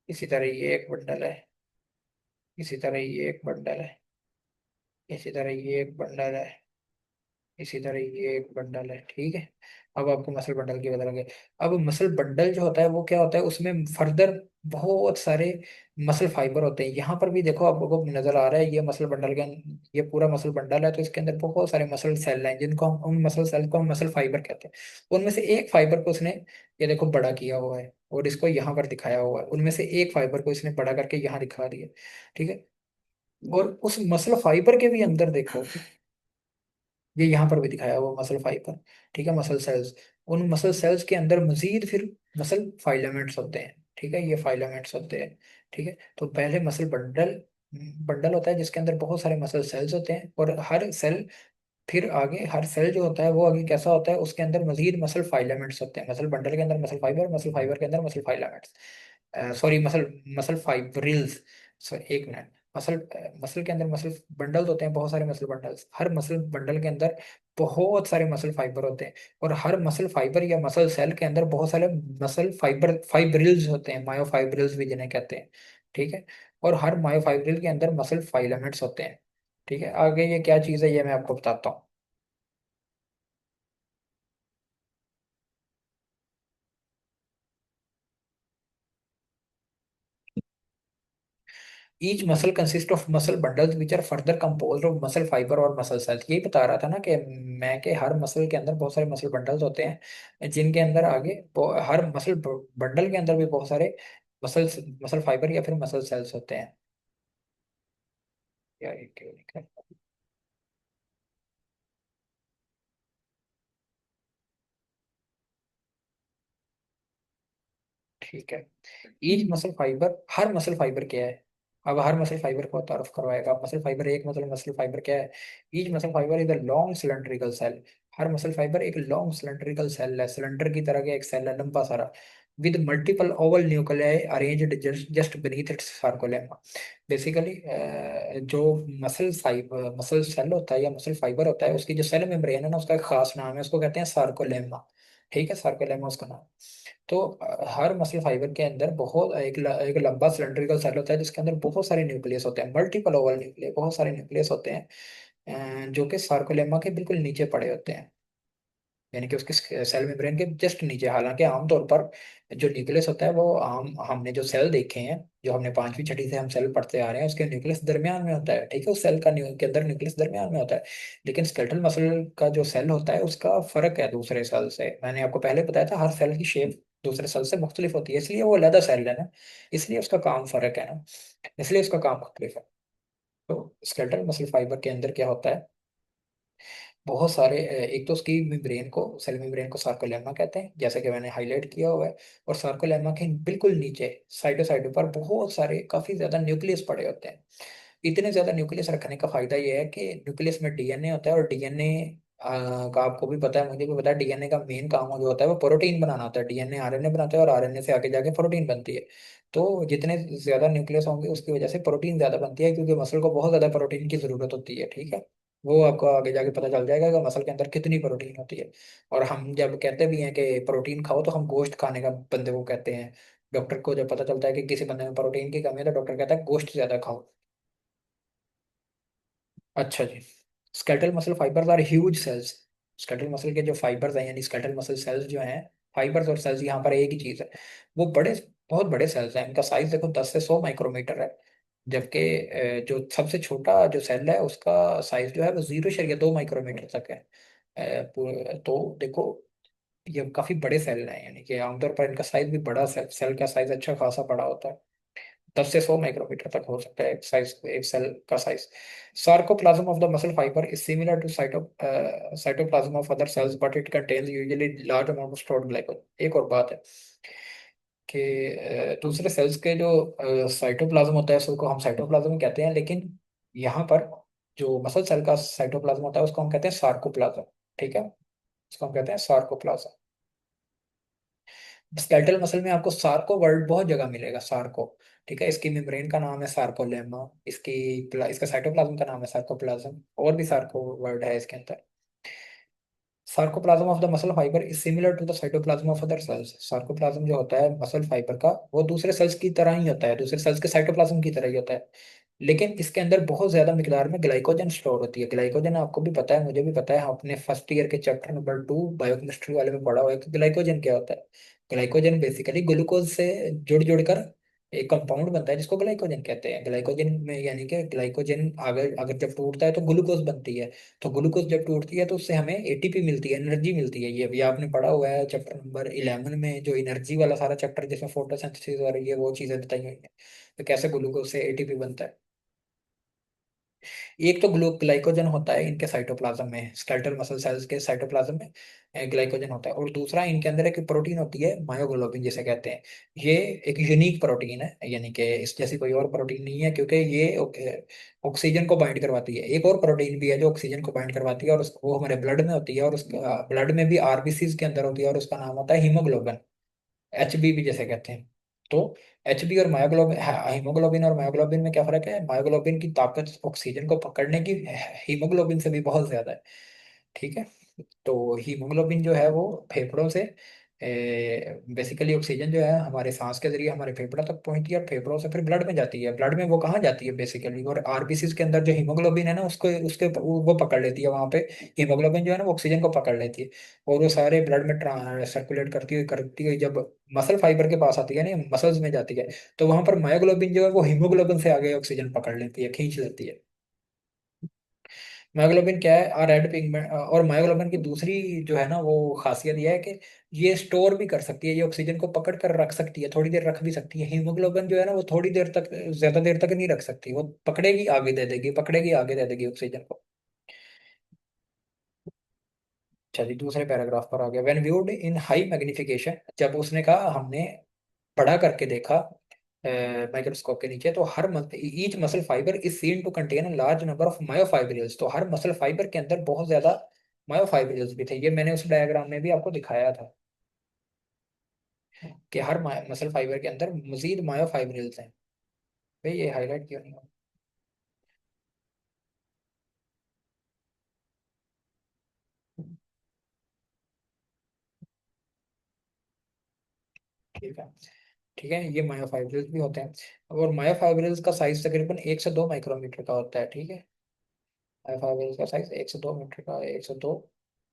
इसी तरह ये एक बंडल है, इसी तरह ये एक बंडल है, इसी तरह ये एक बंडल है, इसी तरह ये एक बंडल है। ठीक है, अब आपको मसल बंडल की पता लगे। अब मसल बंडल जो होता है वो क्या होता है, उसमें फर्दर बहुत सारे मसल फाइबर होते हैं। यहाँ पर भी देखो आपको नजर आ रहा है, ये मसल बंडल के ये पूरा मसल बंडल है, तो इसके अंदर बहुत सारे मसल सेल हैं जिनको हम, उन मसल सेल को हम मसल फाइबर कहते हैं। उनमें से एक फाइबर को उसने, ये देखो, बड़ा किया हुआ है और इसको यहाँ पर दिखाया हुआ है, उनमें से एक फाइबर को इसने बड़ा करके यहाँ दिखा दिया। ठीक है, और उस मसल फाइबर के भी अंदर देखो, ये यहाँ पर भी दिखाया हुआ मसल फाइबर। ठीक है, मसल सेल्स, उन मसल सेल्स के अंदर मजीद फिर मसल फाइलामेंट्स होते हैं। ठीक है, ये फाइलामेंट्स होते हैं। ठीक है, तो पहले मसल बंडल, बंडल होता है जिसके अंदर बहुत सारे मसल सेल्स होते हैं, और हर सेल, फिर आगे हर सेल जो होता है वो आगे कैसा होता है, उसके अंदर मजीद मसल फाइलामेंट्स होते हैं, मसल बंडल के अंदर मसल फाइबर, मसल फाइबर के अंदर muscle filaments, sorry, muscle muscle fibrils, एक मिनट, मसल मसल के अंदर मसल बंडल्स होते हैं, बहुत सारे मसल बंडल्स, हर मसल बंडल के अंदर बहुत सारे मसल फाइबर होते हैं, और हर मसल फाइबर या मसल सेल के अंदर बहुत सारे मसल फाइबर फाइब्रिल्स होते हैं, मायोफाइब्रिल्स भी जिन्हें कहते हैं। ठीक है, और हर मायोफाइब्रिल के अंदर मसल फाइलामेंट्स होते हैं। ठीक है, आगे ये क्या चीज़ है ये मैं आपको बताता हूँ। Each muscle consist of muscle bundles which are further composed of muscle fibre और मसल सेल्स। यही बता रहा था ना कि मैं के हर मसल के अंदर बहुत सारे मसल बंडल्स होते हैं, जिनके अंदर आगे हर मसल बंडल के अंदर भी बहुत सारे मसल मसल फाइबर या फिर मसल सेल्स होते हैं। यार ये क्यों लिखा है? ठीक है। ईच मसल फाइबर, हर मसल फाइबर क्या है? अब हर मसल फाइबर को तारुफ करवाएगा। मसल फाइबर एक मसल मसल फाइबर क्या है? Each muscle fibre is a long cylindrical cell. हर मसल फाइबर एक लॉन्ग सिलेंड्रिकल सेल है, सिलेंडर की तरह का एक सेल है, लंबा सारा, with multiple oval nuclei arranged just just beneath its sarcolemma. Basically जो मसल फाइबर, मसल सेल होता है या मसल फाइबर होता है, उसकी जो सेल मेम्ब्रेन है ना, उसका एक खास नाम है, उसको कहते हैं सार्कोलेमा। ठीक है, सार्कोलेमा उसका नाम। तो हर मसल फाइबर के अंदर बहुत एक लंबा सिलेंड्रिकल सेल होता है, जिसके अंदर बहुत सारे न्यूक्लियस होते हैं, मल्टीपल ओवल न्यूक्लियस, बहुत सारे न्यूक्लियस होते हैं, जो कि सार्कोलेमा के बिल्कुल नीचे पड़े होते हैं, यानी कि उसके सेल मेम्ब्रेन के जस्ट नीचे। हालांकि आमतौर पर जो न्यूक्लियस होता है वो आम हमने जो सेल देखे हैं, जो हमने पांचवी छठी से हम सेल पढ़ते आ रहे हैं, उसके न्यूक्लियस दरमियान में होता है। ठीक है, उस सेल का के अंदर न्यूक्लियस दरमियान में होता है। लेकिन स्केलेटल मसल का जो सेल होता है उसका फर्क है दूसरे सेल से। मैंने आपको पहले बताया था, हर सेल की शेप दूसरे सेल से मुख्तलिफ होती है, इसलिए वो अलग सेल है ना, इसलिए उसका काम फर्क है ना, इसलिए उसका काम मुख्तलिफ है। तो स्केलेटल मसल फाइबर के अंदर क्या होता है? बहुत सारे एक तो उसकी मेम्ब्रेन को, सेल मेम्ब्रेन को सार्कोलेमा कहते हैं, जैसे कि मैंने हाईलाइट किया हुआ है। और सार्कोलेमा के बिल्कुल नीचे साइडो साइडो पर बहुत सारे काफी ज्यादा न्यूक्लियस पड़े होते हैं। इतने ज्यादा न्यूक्लियस रखने का फायदा यह है कि न्यूक्लियस में डीएनए होता है, और डीएनए का आपको भी पता है, मुझे भी पता है, डीएनए का मेन काम जो होता है वो प्रोटीन बनाना होता है। डीएनए आरएनए बनाता है और आरएनए से आगे जाके प्रोटीन बनती है। तो जितने ज्यादा न्यूक्लियस होंगे उसकी वजह से प्रोटीन ज्यादा बनती है, क्योंकि मसल को बहुत ज्यादा प्रोटीन की जरूरत होती है। ठीक है, वो आपको आगे जाके पता चल जाएगा कि मसल के अंदर कितनी प्रोटीन होती है। और हम जब कहते भी हैं कि प्रोटीन खाओ, तो हम गोश्त खाने का बंदे को कहते हैं। डॉक्टर को जब पता चलता है कि किसी बंदे में प्रोटीन की कमी है, तो डॉक्टर कहता है गोश्त ज्यादा खाओ। अच्छा जी। Skeletal muscle fibres are huge cells. Skeletal muscle के जो फाइबर्स हैं, यानी स्केलेटल मसल सेल्स जो हैं, फाइबर्स और सेल्स यहाँ पर एक ही चीज है। वो बड़े, बहुत बड़े सेल्स हैं। इनका साइज देखो 10 से 100 माइक्रोमीटर है। जबकि जो सबसे छोटा जो सेल है उसका साइज जो है वो 0.2 माइक्रोमीटर तक है। तो देखो, ये काफी बड़े सेल हैं, यानी कि आमतौर पर इनका साइज भी बड़ा, सेल का साइज अच्छा खासा बड़ा होता है। 10 से 100 माइक्रोमीटर तक हो सकता है एक साइज, एक सेल का size. Sarcoplasm of the muscle fibre is similar to cytoplasm of other cells, but it contains usually large amount of stored glycogen. एक और बात है कि दूसरे सेल्स के जो साइटोप्लाज्म होता है उसको हम साइटोप्लाज्म कहते हैं, लेकिन यहाँ पर जो मसल सेल का साइटोप्लाज्म होता है उसको हम कहते हैं सार्कोप्लाज्म। ठीक है, उसको हम कहते हैं सार्कोप्लाज्म। स्केलेटल मसल में आपको सार्को वर्ड बहुत जगह मिलेगा, सार्को। ठीक है, इसकी मेम्ब्रेन का नाम है सार्कोलेमा, इसका साइटोप्लाज्म का नाम है सार्कोप्लाज्म, और भी सार्को वर्ड है इसके अंदर। Sarcoplasm of the muscle fibre is similar to the cytoplasm of other cells. Sarcoplasm जो होता है मसल फाइबर का, वो दूसरे सेल्स की तरह ही होता है, दूसरे सेल्स के साइटोप्लाज्म की तरह ही होता है। लेकिन इसके अंदर बहुत ज्यादा मिकदार में ग्लाइकोजन स्टोर होती है। ग्लाइकोजन आपको भी पता है, मुझे भी पता है, हम अपने फर्स्ट ईयर के चैप्टर नंबर 2 बायोकेमिस्ट्री वाले में पढ़ा हुआ है कि ग्लाइकोजन क्या होता है। ग्लाइकोजन बेसिकली ग्लूकोज से जुड़ जुड़ कर एक कंपाउंड बनता है, जिसको ग्लाइकोजन कहते हैं। ग्लाइकोजन में यानी कि ग्लाइकोजन अगर अगर जब टूटता है तो ग्लूकोज बनती है। तो ग्लूकोज जब टूटती है तो उससे हमें एटीपी मिलती है, एनर्जी मिलती है। ये भी आपने पढ़ा हुआ है चैप्टर नंबर 11 में, जो एनर्जी वाला सारा चैप्टर जिसमें फोटोसिंथेसिस और ये वो चीजें बताई हुई हैं, तो कैसे ग्लूकोज से एटीपी बनता है। एक तो ग्लाइकोजन होता है इनके साइटोप्लाज्म में, स्केलेटल मसल सेल्स के साइटोप्लाज्म में ग्लाइकोजन होता है। और दूसरा इनके अंदर एक प्रोटीन होती है मायोग्लोबिन जिसे कहते हैं। ये एक यूनिक प्रोटीन है, यानी कि इस जैसी कोई और प्रोटीन नहीं है, क्योंकि ये ऑक्सीजन को बाइंड करवाती है। एक और प्रोटीन भी है जो ऑक्सीजन को बाइंड करवाती है, और वो हमारे ब्लड में होती है, और उसका ब्लड में भी आरबीसीज के अंदर होती है, और उसका नाम होता है हीमोग्लोबिन, एचबी भी जैसे कहते हैं। तो एचबी और मायोग्लोबिन, हीमोग्लोबिन और मायोग्लोबिन में क्या फर्क है? मायोग्लोबिन की ताकत ऑक्सीजन को पकड़ने की हीमोग्लोबिन से भी बहुत ज्यादा है। ठीक है, तो हीमोग्लोबिन जो है वो फेफड़ों से बेसिकली ऑक्सीजन जो है हमारे सांस के जरिए हमारे फेफड़ों तक पहुंचती है, और फेफड़ों से फिर ब्लड में जाती है। ब्लड में वो कहाँ जाती है बेसिकली, और आरबीसी के अंदर जो हीमोग्लोबिन है ना, उसको उसके वो पकड़ लेती है वहां पे। हीमोग्लोबिन जो है ना वो ऑक्सीजन को पकड़ लेती है, और वो सारे ब्लड में सर्कुलेट करती हुई जब मसल फाइबर के पास आती है ना, मसल्स में जाती है, तो वहां पर मायोग्लोबिन जो है वो हीमोग्लोबिन से आगे ऑक्सीजन पकड़ लेती है, खींच लेती है। मायोग्लोबिन क्या है, रेड पिगमेंट। और मायोग्लोबिन की दूसरी जो है ना वो खासियत यह है कि ये स्टोर भी कर सकती है, ये ऑक्सीजन को पकड़ कर रख सकती है, थोड़ी देर रख भी सकती है। हीमोग्लोबिन जो है ना वो थोड़ी देर तक, ज्यादा देर तक नहीं रख सकती, वो पकड़ेगी आगे दे देगी, पकड़ेगी आगे दे देगी ऑक्सीजन को। अच्छा जी, दूसरे पैराग्राफ पर आ गया। When viewed in high magnification, जब उसने कहा हमने बड़ा करके देखा माइक्रोस्कोप के नीचे, तो हर each muscle fibre is seen to contain large number of myofibrils, तो हर मसल फाइबर के अंदर बहुत ज्यादा मायोफाइब्रिल्स भी थे। ये मैंने उस डायग्राम में भी आपको दिखाया था कि हर मसल फाइबर के अंदर मजीद मायोफाइब्रिल्स हैं। भाई ये हाईलाइट क्यों नहीं हुआ? ठीक है, ठीक है, ये मायोफाइब्रिल्स भी होते हैं, और मायोफाइब्रिल्स का साइज तकरीबन 1 से 2 माइक्रोमीटर का होता है। ठीक है, मायोफाइब्रिल्स का साइज 1 से 2 मीटर का, 1 से 2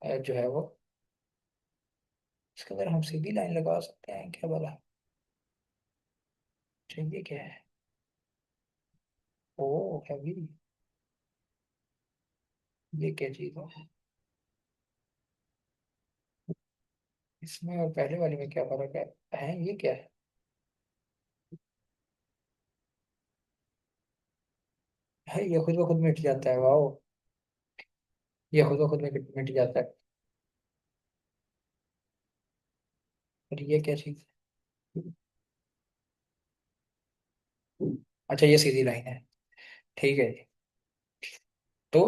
जो है वो। इसके अंदर हम सीधी लाइन लगा सकते हैं क्या बोला? चाहिए क्या है? ओ हैवी, ये क्या चीज है? इसमें और पहले वाले में क्या फर्क है ये क्या है? ये खुद ब खुद मिट जाता है, वाओ। ये खुद ब खुद में मिट जाता है। और ये क्या चीज है? अच्छा, ये सीधी लाइन है। ठीक है जी। तो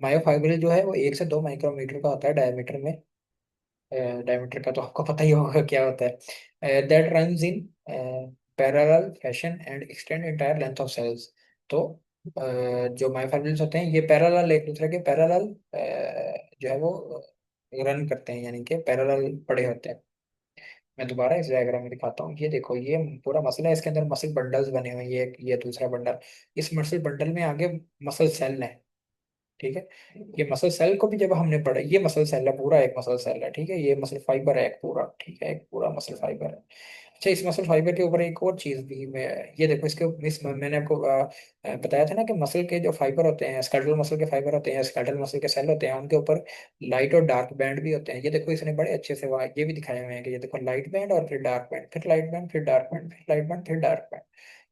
मायोफाइब्रिल जो है वो 1 से 2 माइक्रोमीटर का होता है डायमीटर में। डायमीटर का तो आपको पता ही होगा क्या होता है। That runs in parallel fashion and extend entire length of cells. तो जो मायोफाइब्रिल्स होते हैं ये पैरेलल, एक दूसरे के पैरेलल जो है वो रन करते हैं, यानी कि पैरेलल पड़े होते हैं। मैं दोबारा इस डायग्राम में दिखाता हूँ। ये देखो, ये पूरा मसल है, इसके अंदर मसल बंडल्स बने हुए हैं, ये दूसरा बंडल। इस मसल बंडल में आगे मसल सेल है। ठीक है, ये मसल सेल को भी जब हमने पढ़ा, ये मसल सेल है, पूरा एक मसल सेल है। ठीक है, ये मसल फाइबर है एक पूरा। ठीक है, एक पूरा मसल फाइबर है। अच्छा, इस मसल फाइबर के ऊपर एक और चीज भी मैं, ये देखो इसके मैंने आपको बताया था ना कि मसल के जो फाइबर होते हैं, स्केलेटल मसल के फाइबर होते हैं, स्केलेटल मसल के सेल होते हैं, उनके ऊपर लाइट और डार्क बैंड भी होते हैं। ये देखो इसने बड़े अच्छे से वहाँ ये भी दिखाया हुआ है कि ये देखो लाइट बैंड और फिर डार्क बैंड, फिर लाइट बैंड, फिर डार्क बैंड, फिर लाइट बैंड, फिर डार्क बैंड।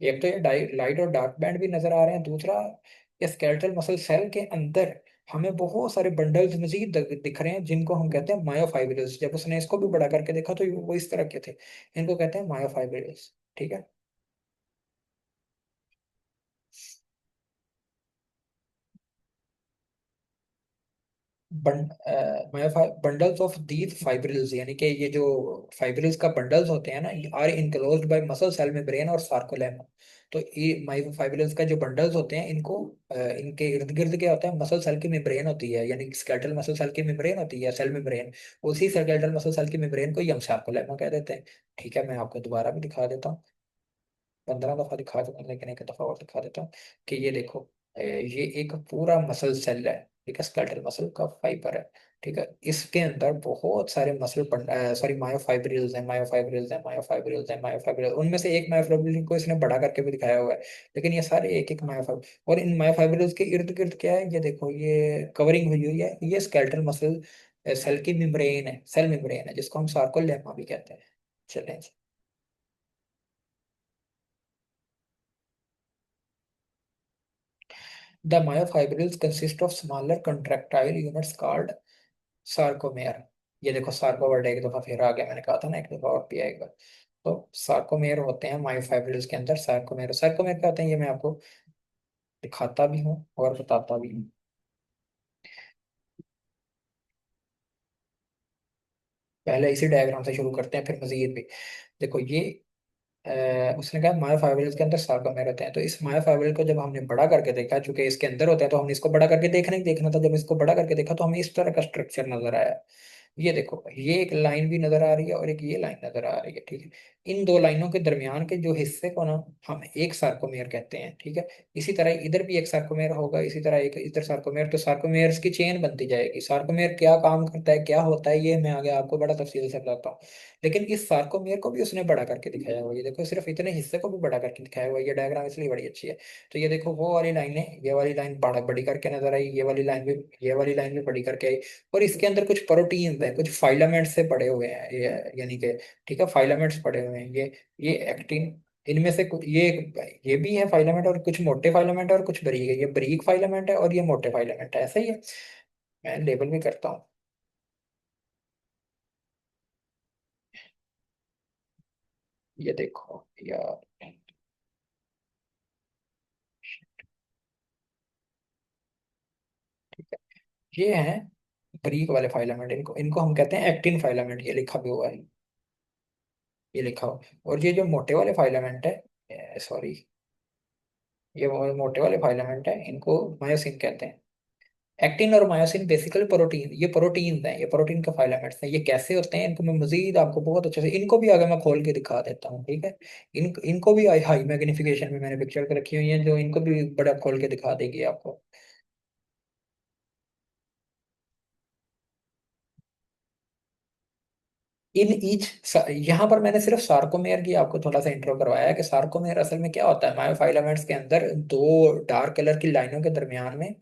एक तो ये लाइट और डार्क बैंड भी नजर आ रहे हैं, दूसरा ये स्केलेटल मसल सेल के अंदर हमें बहुत सारे बंडल्स मजीद दिख रहे हैं, जिनको हम कहते हैं मायोफाइब्रिल्स। जब उसने इसको भी बड़ा करके देखा तो वो इस तरह के थे, इनको कहते हैं मायोफाइब्रिल्स। ठीक है, बंडल्स ऑफ दीज फाइब्रिल्स, यानी कि ये जो फाइब्रिल्स का बंडल्स होते हैं ना, are enclosed by muscle cell membrane और सार्कोलेमा। तो ये मायोफाइब्रिल्स का जो बंडल्स होते हैं, इनको इनके इर्द गिर्द क्या होता है, मसल सेल की मेम्ब्रेन होती है, यानी स्केलेटल मसल सेल की मेम्ब्रेन होती है, सेल मेम्ब्रेन। उसी स्केलेटल मसल सेल की मेम्ब्रेन को ही हम सार्कोलेमा कह देते हैं। ठीक है, मैं आपको दोबारा भी दिखा देता हूँ, 15 दफा दिखा दूंगा लेकिन एक दफा और दिखा देता हूँ कि ये देखो, ये एक पूरा मसल सेल है। ठीक है, स्केलेटल मसल का फाइबर है। ठीक है, इसके अंदर बहुत सारे मसल सॉरी मायोफाइब्रिल्स हैं, मायोफाइब्रिल्स हैं, मायोफाइब्रिल्स हैं, मायोफाइब्रिल्स। उनमें से एक मायोफाइब्रिल को इसने बड़ा करके भी दिखाया हुआ है, लेकिन ये सारे एक एक मायोफाइब्रिल। और इन मायोफाइब्रिल्स के इर्द गिर्द क्या है, ये देखो, ये कवरिंग हुई हुई है, ये स्केलेटल मसल सेल की मेम्ब्रेन है, सेल मेम्ब्रेन है, जिसको हम सार्कोलेमा भी कहते हैं। चलें। The myofibrils consist of smaller contractile units called sarcomere। ये देखो, सार्को वर्ड एक दफा फिर आ गया, मैंने कहा था ना एक दफा और भी आएगा। तो सार्कोमेर होते हैं मायोफाइब्रिल्स के अंदर, सार्कोमेर। सार्कोमेर क्या होते हैं ये मैं आपको दिखाता भी हूँ और बताता भी हूँ। पहले इसी डायग्राम से शुरू करते हैं, फिर मजीद भी। देखो ये उसने कहा मायोफाइब्रिल्स के अंदर सार्कोमेर होते हैं। तो इस मायोफाइब्रिल को जब हमने बड़ा करके देखा, चूंकि इसके अंदर होते हैं, तो हमने इसको बड़ा करके देखना ही देखना था। जब इसको बड़ा करके देखा तो हमें इस तरह का स्ट्रक्चर नजर आया। ये देखो, ये एक लाइन भी नजर आ रही है और एक ये लाइन नजर आ रही है, ठीक है। इन दो लाइनों के दरमियान के जो हिस्से को ना हम एक सार्कोमेयर कहते हैं, ठीक है। इसी तरह इधर भी एक सार्कोमेयर होगा, इसी तरह एक इधर सार्कोमेयर, तो सार्कोमेयर्स की चेन बनती जाएगी। सार्कोमेयर क्या काम करता है, क्या होता है, ये मैं आगे आपको बड़ा तफसील से बताता हूँ। लेकिन इस सार्कोमेयर को भी उसने बड़ा करके दिखाया हुआ है, ये देखो, सिर्फ इतने हिस्से को भी बड़ा करके दिखाया हुआ है। ये डायग्राम इसलिए बड़ी अच्छी है। तो ये देखो, वो वाली लाइन है, ये वाली लाइन बड़ा बड़ी करके नजर आई, ये वाली लाइन भी, ये वाली लाइन भी बड़ी करके आई। और इसके अंदर कुछ प्रोटीन्स हैं, कुछ फाइलामेंट्स से पड़े हुए हैं ये, यानी कि, ठीक है, फाइलामेंट्स पड़े हुए हैं ये एक्टिन, इनमें से कुछ ये भी है फाइलामेंट, और कुछ मोटे फाइलामेंट और कुछ बरीक है। ये बरीक फाइलामेंट है और ये मोटे फाइलामेंट है, ऐसा ही है। मैं लेबल भी करता हूँ। ये देखो यार, ठीक है, ये है बरीक वाले फाइलामेंट, इनको इनको हम कहते हैं एक्टिन फाइलामेंट, ये लिखा भी हुआ है, ये लिखा हुआ। और ये जो मोटे वाले फाइलामेंट है, सॉरी, ये वो मोटे वाले फाइलामेंट है, इनको मायोसिन कहते हैं। एक्टिन और मायोसिन बेसिकली प्रोटीन, ये प्रोटीन हैं, ये प्रोटीन के फाइलामेंट्स हैं। ये कैसे होते हैं, इनको मैं मजीद आपको बहुत अच्छे से, इनको भी आगे मैं खोल के दिखा देता हूँ, ठीक है। इनको भी हाई मैग्नीफिकेशन में मैंने पिक्चर के रखी हुई है, जो इनको भी बड़ा खोल के दिखा देगी आपको। इन ईच, यहाँ पर मैंने सिर्फ सार्कोमेयर की आपको थोड़ा सा इंट्रो करवाया है कि सार्कोमेयर असल में क्या होता है। मायोफाइलामेंट्स के अंदर दो डार्क कलर की लाइनों के दरमियान में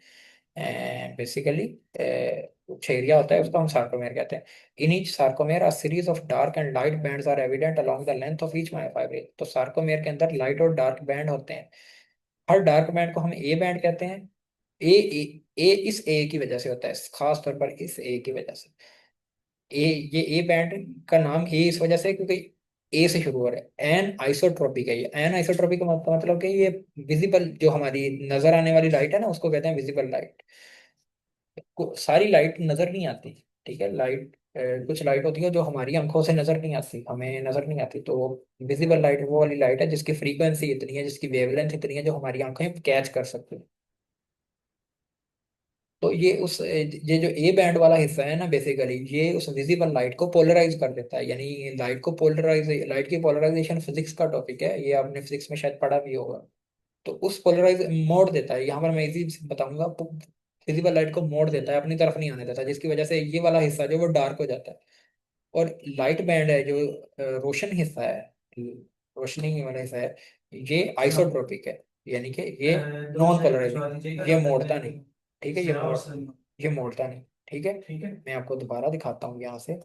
बेसिकली कुछ एरिया होता है, उसको हम सार्कोमेयर कहते हैं। In each sarcomere a series of dark and light bands are evident along the length of each myofibril. तो सार्कोमेयर के अंदर लाइट और डार्क बैंड होते हैं। हर डार्क बैंड को हम ए बैंड कहते हैं। ए ए इस ए की वजह से होता है, खास तौर पर इस ए की वजह से। ए, ये ए बैंड का नाम ए इस वजह से क्योंकि ए से शुरू हो रहा है। एन आइसोट्रोपिक है ये, एन आइसोट्रोपिक का मतलब कि ये विजिबल, जो हमारी नजर आने वाली लाइट है ना, उसको कहते हैं विजिबल लाइट। को सारी लाइट नजर नहीं आती, ठीक है। लाइट, कुछ लाइट होती है जो हमारी आंखों से नजर नहीं आती, हमें नजर नहीं आती, तो विजिबल लाइट वो वाली लाइट है जिसकी फ्रीक्वेंसी इतनी है, जिसकी वेवलेंथ इतनी है, जो हमारी आंखें कैच कर सकती है। तो ये उस ये जो ए बैंड वाला हिस्सा है ना, बेसिकली ये उस विजिबल लाइट को पोलराइज कर देता है, यानी लाइट को पोलराइज, लाइट की पोलराइजेशन फिजिक्स का टॉपिक है, ये आपने फिजिक्स में शायद पढ़ा भी होगा। तो उस पोलराइज मोड़ देता है, यहाँ पर मैं इजी से बताऊंगा, विजिबल लाइट को मोड़ देता है, अपनी तरफ नहीं आने देता, जिसकी वजह से ये वाला हिस्सा जो वो डार्क हो जाता है। और लाइट बैंड है जो रोशन हिस्सा है, रोशनी वाला हिस्सा है, ये आइसोट्रोपिक है, यानी कि ये नॉन पोलराइजिंग, ये मोड़ता नहीं, ठीक है, ये मोड़ता नहीं, ठीक है। मैं आपको दोबारा दिखाता हूँ यहाँ से।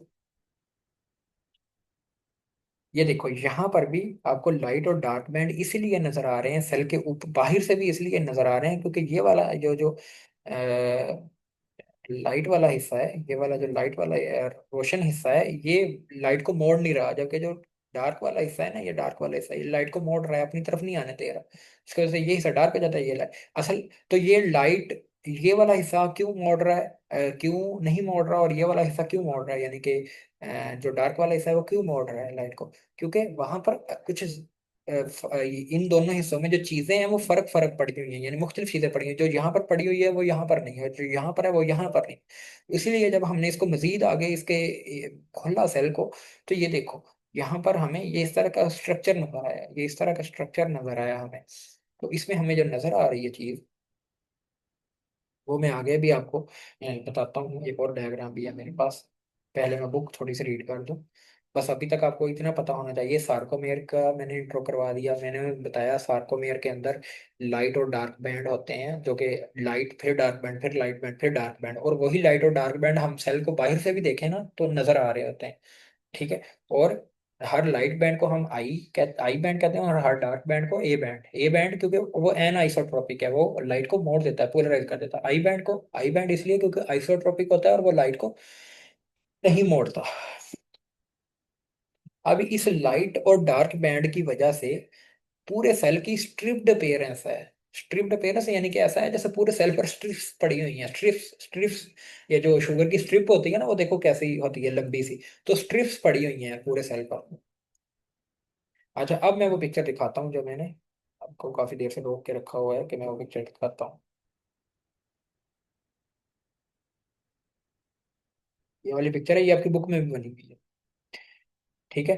ये देखो, यहाँ पर भी आपको लाइट और डार्क बैंड इसीलिए नजर आ रहे हैं सेल के ऊपर, बाहर से भी इसलिए नजर आ रहे हैं क्योंकि ये वाला जो जो लाइट वाला हिस्सा है, ये वाला जो लाइट वाला रोशन हिस्सा है, ये लाइट को मोड़ नहीं रहा, जबकि जो डार्क वाला हिस्सा है ना, ये डार्क वाला हिस्सा ये लाइट को मोड़ रहा है, अपनी तरफ नहीं आने दे रहा। इसकी वजह से ये हिस्सा डार्क हो जाता है, ये लाइट असल। तो ये लाइट, ये वाला हिस्सा क्यों मोड़ रहा है, क्यों नहीं मोड़ रहा, और ये वाला हिस्सा क्यों मोड़ रहा है, यानी कि जो डार्क वाला हिस्सा है वो क्यों मोड़ रहा है लाइट को, क्योंकि वहां पर कुछ इन दोनों हिस्सों में जो चीजें हैं वो फर्क फर्क पड़ी हुई हैं, यानी मुख्तलिफ चीजें पड़ी हुई हैं, जो यहाँ पर पड़ी हुई है वो यहाँ पर नहीं है, जो यहाँ पर है वो यहाँ पर नहीं। इसीलिए जब हमने इसको मजीद आगे इसके खोला सेल को, तो ये देखो, यहाँ पर हमें ये इस तरह का स्ट्रक्चर नजर आया, ये इस तरह का स्ट्रक्चर नजर आया हमें। तो इसमें हमें जो नजर आ रही है चीज, वो मैं आगे भी आपको बताता हूँ। एक और डायग्राम भी है मेरे पास, पहले मैं बुक थोड़ी सी रीड कर दूँ। बस अभी तक आपको इतना पता होना चाहिए, सार्कोमेयर का मैंने इंट्रो करवा दिया, मैंने बताया सार्कोमेयर के अंदर लाइट और डार्क बैंड होते हैं, जो कि लाइट फिर डार्क बैंड फिर लाइट बैंड फिर डार्क बैंड, और वही लाइट और डार्क बैंड हम सेल को बाहर से भी देखें ना तो नजर आ रहे होते हैं, ठीक है। और हर लाइट बैंड को हम आई बैंड कहते हैं, और हर डार्क बैंड को ए बैंड क्योंकि वो एन आइसोट्रोपिक है, वो लाइट को मोड़ देता है, पोलराइज कर देता है। आई बैंड इसलिए क्योंकि आइसोट्रोपिक होता है और वो लाइट को नहीं मोड़ता। अब इस लाइट और डार्क बैंड की वजह से पूरे सेल की स्ट्रिप्ड अपीयरेंस है। स्ट्रिप्ड अपीयरेंस यानी कि ऐसा है जैसे पूरे सेल पर स्ट्रिप्स पड़ी हुई हैं, स्ट्रिप्स स्ट्रिप्स, ये जो शुगर की स्ट्रिप होती है ना, वो देखो कैसी होती है, लंबी सी। तो स्ट्रिप्स पड़ी हुई हैं पूरे सेल पर। अच्छा, अब मैं वो पिक्चर दिखाता हूँ जो मैंने आपको काफी देर से रोक के रखा हुआ है कि मैं वो पिक्चर दिखाता हूँ। ये वाली पिक्चर है, ये आपकी बुक में भी बनी हुई है। ठीक है।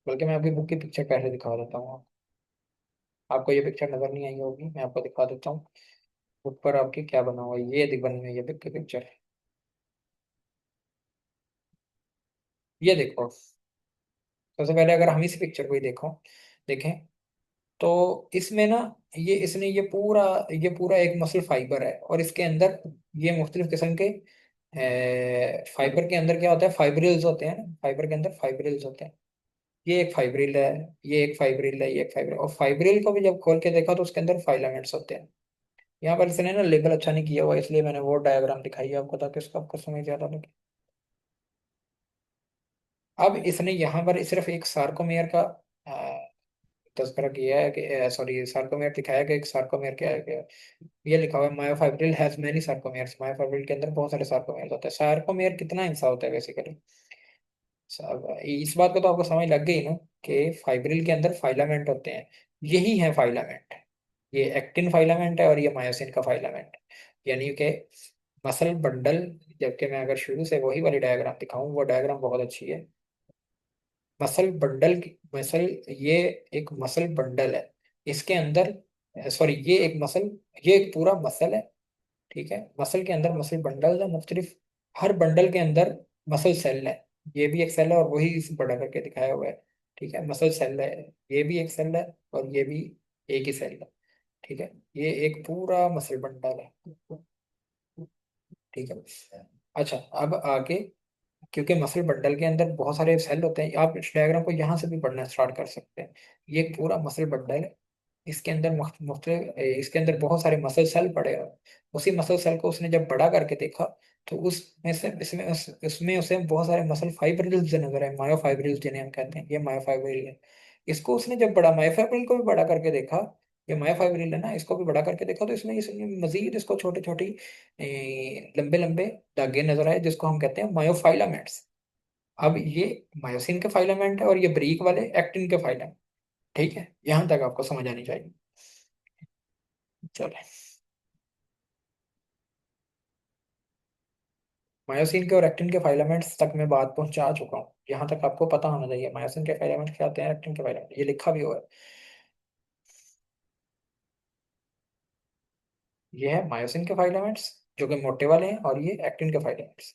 बल्कि मैं आपकी बुक की पिक्चर पहले दिखा देता हूँ। आपको ये पिक्चर नजर नहीं आई होगी, मैं आपको दिखा देता हूँ। बुक पर आपकी क्या बना हुआ है, ये दिख बनी हुई है ये बुक की पिक्चर। ये देखो, सबसे पहले अगर हम इस पिक्चर को ही देखो, देखें, तो इसमें ना, ये इसने ये पूरा एक मसल फाइबर है, और इसके अंदर ये मुख्तलिफ किस्म के फाइबर के अंदर क्या होता है, फाइब्रिल्स होते हैं ना, फाइबर के अंदर फाइब्रिल्स होते हैं। ये एक फाइब्रिल है, ये एक फाइब्रिल है, ये एक फाइब्रिल, और फाइब्रिल को भी जब खोल के देखा तो उसके अंदर फाइलामेंट्स होते हैं। यहाँ पर इसने ना लेबल अच्छा नहीं किया हुआ, इसलिए मैंने वो डायग्राम दिखाई है आपको, ताकि उसका आपको समझ ज्यादा लगे। अब इसने यहाँ पर सिर्फ एक सार्कोमेयर का तस्करा किया है कि, सॉरी, सार्कोमेयर दिखाया कि एक सार्कोमेयर क्या है, क्या ये लिखा हुआ है मायोफाइब्रिल हैज मेनी सार्कोमेयर्स। मायोफाइब्रिल के अंदर बहुत सारे सार्कोमेयर्स होते हैं। सार्कोमेयर कितना हिस्सा होता है बेसिकली, इस बात को तो आपको समझ लग गई ना, कि फाइब्रिल के अंदर फाइलामेंट होते हैं, यही है फाइलामेंट। ये एक्टिन फाइलामेंट है और ये मायोसिन का फाइलामेंट, यानी कि मसल बंडल। जबकि मैं अगर शुरू से वही वाली डायग्राम दिखाऊं, वो डायग्राम बहुत अच्छी है। मसल बंडल की मसल, ये एक मसल बंडल है, इसके अंदर, सॉरी, ये एक पूरा मसल है। ठीक है, मसल के अंदर मसल बंडल है मुख्तलिफ, हर बंडल के अंदर मसल सेल है। ये भी एक सेल है, और वही इस बड़ा करके दिखाया हुआ है। ठीक है, मसल सेल है, ये भी एक सेल है, और ये भी एक ही सेल है। ठीक है, ये एक पूरा मसल बंडल है। ठीक है। अच्छा, अब आगे, क्योंकि मसल बंडल के अंदर बहुत सारे सेल होते हैं, आप इस डायग्राम को यहाँ से भी पढ़ना स्टार्ट कर सकते हैं। ये एक पूरा मसल बंडल है, इसके अंदर इसके अंदर बहुत सारे मसल सेल पड़े हैं। उसी मसल सेल को उसने जब बड़ा करके देखा, तो उसमें से इसमें उसे बहुत सारे मसल फाइब्रिल्स नजर आए, मायोफाइब्रिल्स जिन्हें हम कहते हैं, ये मायोफाइब्रिल है। इसको उसने जब बड़ा, मायोफाइब्रिल को भी बड़ा करके देखा, ये मायोफाइब्रिल है ना, इसको भी बड़ा करके देखा, तो इसमें मजीद इसको छोटी छोटी लंबे लंबे धागे नजर आए, जिसको हम कहते हैं मायोफाइलामेंट्स। अब ये मायोसिन के फाइलामेंट है, और ये ब्रीक वाले एक्टिन के फाइलामेंट। ठीक है, यहां तक आपको समझ आनी चाहिए। चलो, मायोसिन के और एक्टिन के फाइलामेंट्स तक मैं बात पहुंचा चुका हूँ, यहाँ तक आपको पता होना चाहिए मायोसिन के फाइलामेंट क्या होते हैं, एक्टिन के फाइलामेंट, ये लिखा भी हुआ है। ये है मायोसिन के फाइलामेंट्स, जो कि मोटे वाले हैं, और ये एक्टिन के फाइलामेंट्स।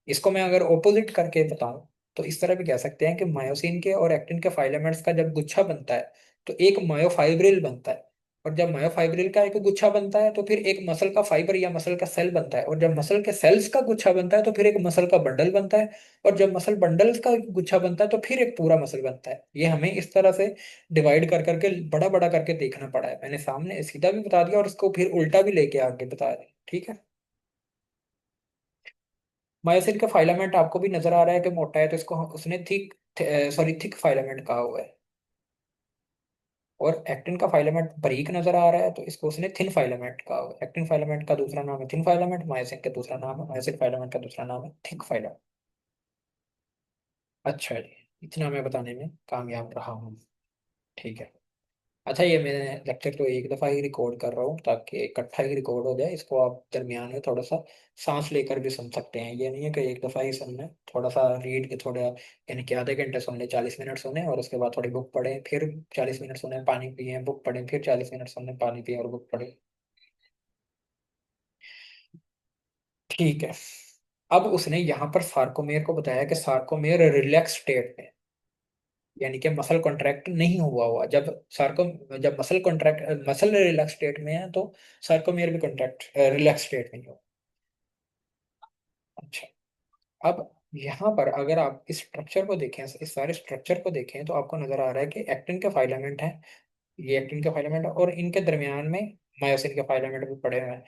इसको मैं अगर ओपोजिट करके बताऊं, तो इस तरह भी कह सकते हैं कि मायोसिन के और एक्टिन के फाइलामेंट्स का जब गुच्छा बनता है, तो एक मायोफाइब्रिल बनता है। और जब मायोफाइब्रिल का एक गुच्छा बनता है, तो फिर एक मसल का फाइबर या मसल का सेल बनता है। और जब मसल के सेल्स का गुच्छा बनता है, तो फिर एक मसल का बंडल बनता है। और जब मसल बंडल्स का गुच्छा बनता है, तो फिर एक पूरा मसल बनता है। ये हमें इस तरह से डिवाइड कर करके, बड़ा बड़ा करके देखना पड़ा है। मैंने सामने सीधा भी बता दिया, और इसको फिर उल्टा भी लेके आगे बता दिया। ठीक है। मायोसिन का फाइलामेंट आपको भी नजर आ रहा है कि मोटा है, तो इसको उसने थिक, सॉरी, थिक फाइलामेंट कहा हुआ है। और एक्टिन का फाइलामेंट बारीक नजर आ रहा है, तो इसको उसने थिन फाइलामेंट कहा हुआ है। एक्टिन फाइलामेंट का दूसरा नाम है थिन फाइलामेंट, मायोसिन का दूसरा नाम है, मायोसिन फाइलामेंट का दूसरा नाम है थिक फाइलामेंट। अच्छा जी, इतना मैं बताने में कामयाब रहा हूँ। ठीक है। अच्छा, ये मैं लेक्चर तो एक दफ़ा ही रिकॉर्ड कर रहा हूँ, ताकि इकट्ठा ही रिकॉर्ड हो जाए, इसको आप दरमियान में थोड़ा सा सांस लेकर भी सुन सकते हैं। ये नहीं है कि एक दफ़ा ही सुनना है, थोड़ा सा रीड के, थोड़ा यानी कि आधे घंटे सुन ले, 40 मिनट सुने, और उसके बाद थोड़ी बुक पढ़ें, फिर 40 मिनट सुने, पानी पिए, बुक पढ़ें, फिर 40 मिनट सुने, पानी पिए और बुक पढ़ें। ठीक है। अब उसने यहाँ पर सार्कोमेयर को बताया कि सार्कोमेयर रिलैक्स स्टेट में, यानी कि मसल कॉन्ट्रैक्ट नहीं हुआ हुआ, जब मसल रिलैक्स स्टेट में है, तो सार्कोमियर भी कॉन्ट्रैक्ट रिलैक्स स्टेट में ही हो। अच्छा, अब यहाँ पर अगर आप इस स्ट्रक्चर को देखें, इस सारे स्ट्रक्चर को देखें, तो आपको नजर आ रहा है कि एक्टिन के फाइलामेंट है, ये एक्टिन के फाइलामेंट है, और इनके दरमियान में मायोसिन के फाइलामेंट भी पड़े हुए हैं।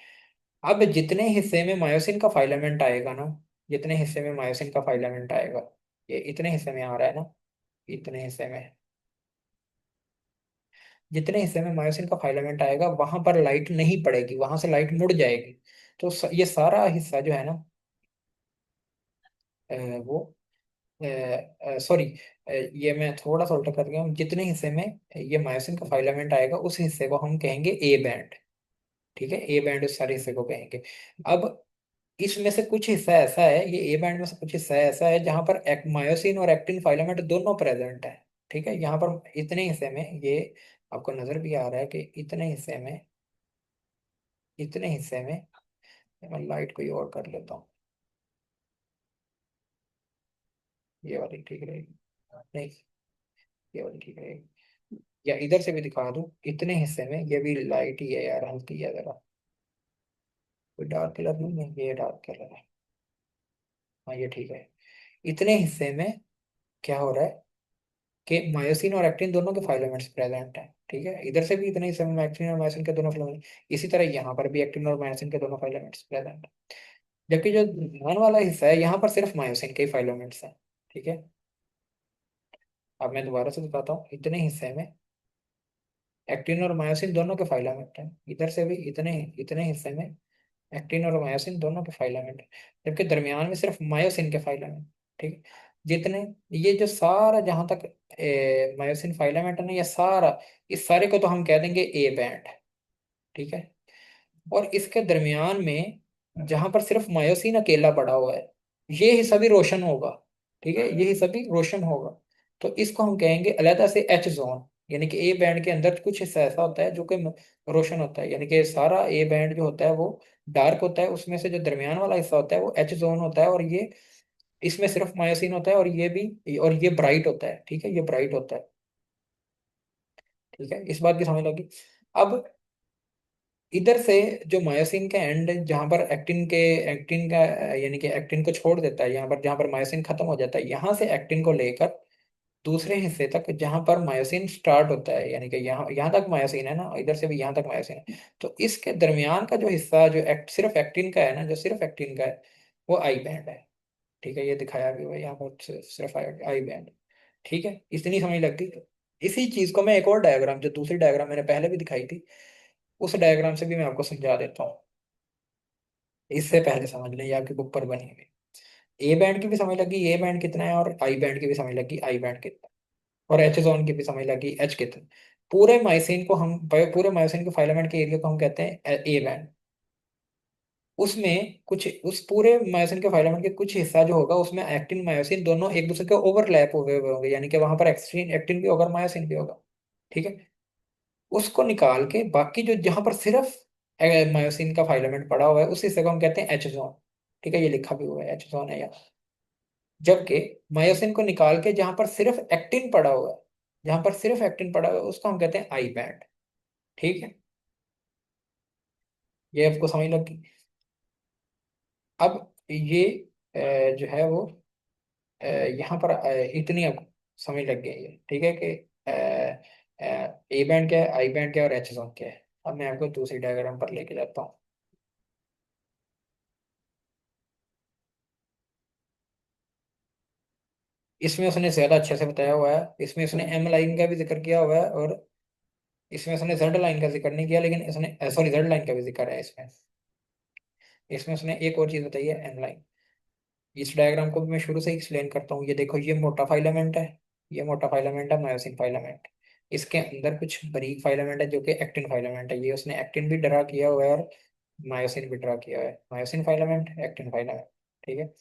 अब जितने हिस्से में मायोसिन का फाइलामेंट आएगा ना, जितने हिस्से में मायोसिन का फाइलामेंट आएगा, ये इतने हिस्से में आ रहा है ना, इतने हिस्से में, जितने हिस्से में मायोसिन का फाइलामेंट आएगा, वहां पर लाइट नहीं पड़ेगी, वहां से लाइट मुड़ जाएगी। तो ये सारा हिस्सा जो है ना, वो सॉरी, ये मैं थोड़ा सा उल्टा कर गया हूँ। जितने हिस्से में ये मायोसिन का फाइलामेंट आएगा उस हिस्से को हम कहेंगे ए बैंड। ठीक है, ए बैंड उस सारे हिस्से को कहेंगे। अब इसमें से कुछ हिस्सा ऐसा है, ये ए बैंड में से कुछ हिस्सा ऐसा है जहां पर मायोसिन और एक्टिन फाइलामेंट दोनों प्रेजेंट है। ठीक है, यहाँ पर इतने हिस्से में ये आपको नजर भी आ रहा है कि इतने हिस्से में मैं लाइट कोई और कर लेता हूँ, ये वाली ठीक रहेगी। नहीं, ये वाली ठीक रहेगी। या इधर से भी दिखा दूं, इतने हिस्से में ये भी लाइट ही है यार, हल्की है जरा। कोई डार्क कलर नहीं है, ये डार्क कलर है। हाँ ये ठीक है। इतने हिस्से में क्या हो रहा है कि मायोसिन और एक्टिन दोनों के फाइलामेंट्स प्रेजेंट हैं। ठीक है, इधर से भी इतने हिस्से में एक्टिन और मायोसिन के दोनों फिलामेंट, इसी तरह यहाँ पर भी एक्टिन और मायोसिन के दोनों फाइलामेंट्स प्रेजेंट हैं। जबकि जो ध्यान वाला हिस्सा है यहाँ पर सिर्फ मायोसिन के ही फाइलामेंट्स हैं। ठीक है, अब मैं दोबारा से बताता हूँ, इतने हिस्से में एक्टिन और मायोसिन दोनों के फाइलामेंट हैं, इधर से भी इतने इतने हिस्से में एक्टिन और मायोसिन दोनों के फाइलामेंट, जबकि दरमियान में सिर्फ मायोसिन के फाइलामेंट। ठीक है, जितने ये जो सारा जहां तक मायोसिन फाइलामेंट है ना, ये सारा, इस सारे को तो हम कह देंगे ए बैंड। ठीक है, और इसके दरमियान में जहां पर सिर्फ मायोसिन अकेला पड़ा हुआ है, ये हिस्सा भी रोशन होगा। ठीक है, ये हिस्सा भी रोशन होगा। तो इसको हम कहेंगे अलहदा से एच जोन। यानी कि ए बैंड के अंदर कुछ हिस्सा ऐसा होता है जो कि रोशन होता है, यानी कि सारा ए बैंड जो होता है वो डार्क होता है, उसमें से जो दरमियान वाला हिस्सा होता है वो एच जोन होता है, और ये इसमें सिर्फ मायोसिन होता है, और ये ब्राइट होता है। ठीक है, ये ब्राइट होता है। ठीक है, इस बात की समझ लगी। अब इधर से जो मायोसिन का एंड जहां पर एक्टिन का यानी कि एक्टिन को छोड़ देता है, यहाँ पर जहां पर मायोसिन खत्म हो जाता है, यहाँ से एक्टिन को लेकर दूसरे हिस्से तक जहां पर मायोसिन स्टार्ट होता है, यानी कि यहाँ यहाँ तक मायोसिन है ना, इधर से भी यहाँ तक मायोसिन है। तो इसके दरमियान का जो हिस्सा जो सिर्फ एक्टिन का है ना, जो सिर्फ एक्टिन का है, वो आई बैंड है। ठीक है, ये दिखाया भी हुआ है यहाँ पर, सिर्फ आई बैंड। ठीक है, इतनी समझ लग गई। इसी चीज को मैं एक और डायग्राम, जो दूसरी डायग्राम मैंने पहले भी दिखाई थी, उस डायग्राम से भी मैं आपको समझा देता हूँ। इससे पहले समझ लें, ये आपकी बुक पर बनी हुई। ए बैंड की भी समझ लगी ए बैंड कितना है, और आई बैंड की भी समझ लगी आई बैंड कितना है, और एच जोन की भी समझ लगी एच कितना है। पूरे मायोसिन के फाइलामेंट के एरिया को हम कहते हैं ए बैंड। उसमें कुछ उस पूरे मायोसिन के फाइलामेंट के कुछ हिस्सा जो होगा, उसमें एक्टिन मायोसिन दोनों एक दूसरे के ओवरलैप हुए होंगे, यानी कि वहां पर एक्सट्रीन एक्टिन भी होगा और मायोसिन भी होगा। ठीक है, उसको निकाल के बाकी जो जहां पर सिर्फ मायोसिन का फाइलामेंट पड़ा हुआ है, उस हिस्से को हम कहते हैं एच जोन। ठीक है, ये लिखा भी हुआ है एच जोन है यहाँ। जबकि मायोसिन को निकाल के जहां पर सिर्फ एक्टिन पड़ा हुआ है, जहां पर सिर्फ एक्टिन पड़ा हुआ है, उसको हम कहते हैं आई बैंड। ठीक है, ये आपको समझ लगी। अब ये जो है वो यहाँ पर इतनी आपको समझ लग गई है। ठीक है कि ए बैंड क्या है, आई बैंड क्या है, और एच जोन क्या है। अब मैं आपको दूसरी डायग्राम पर लेके जाता हूँ। इसमें उसने ज्यादा अच्छे से बताया हुआ है, इसमें उसने एम लाइन का भी जिक्र किया हुआ है, और इसमें उसने जेड लाइन का जिक्र नहीं किया, लेकिन इसने सॉरी जेड लाइन का भी जिक्र है इसमें। इसमें उसने एक और चीज बताई है, एम लाइन। इस डायग्राम को भी मैं शुरू से ही एक्सप्लेन करता हूँ। ये देखो, ये मोटा फाइलामेंट है, ये मोटा फाइलामेंट है मायोसिन फाइलामेंट। इसके अंदर कुछ बारीक फाइलामेंट है जो कि एक्टिन फाइलामेंट है। ये उसने एक्टिन भी ड्रा किया हुआ है और मायोसिन भी ड्रा किया हुआ है, मायोसिन फाइलामेंट एक्टिन फाइलामेंट। ठीक है,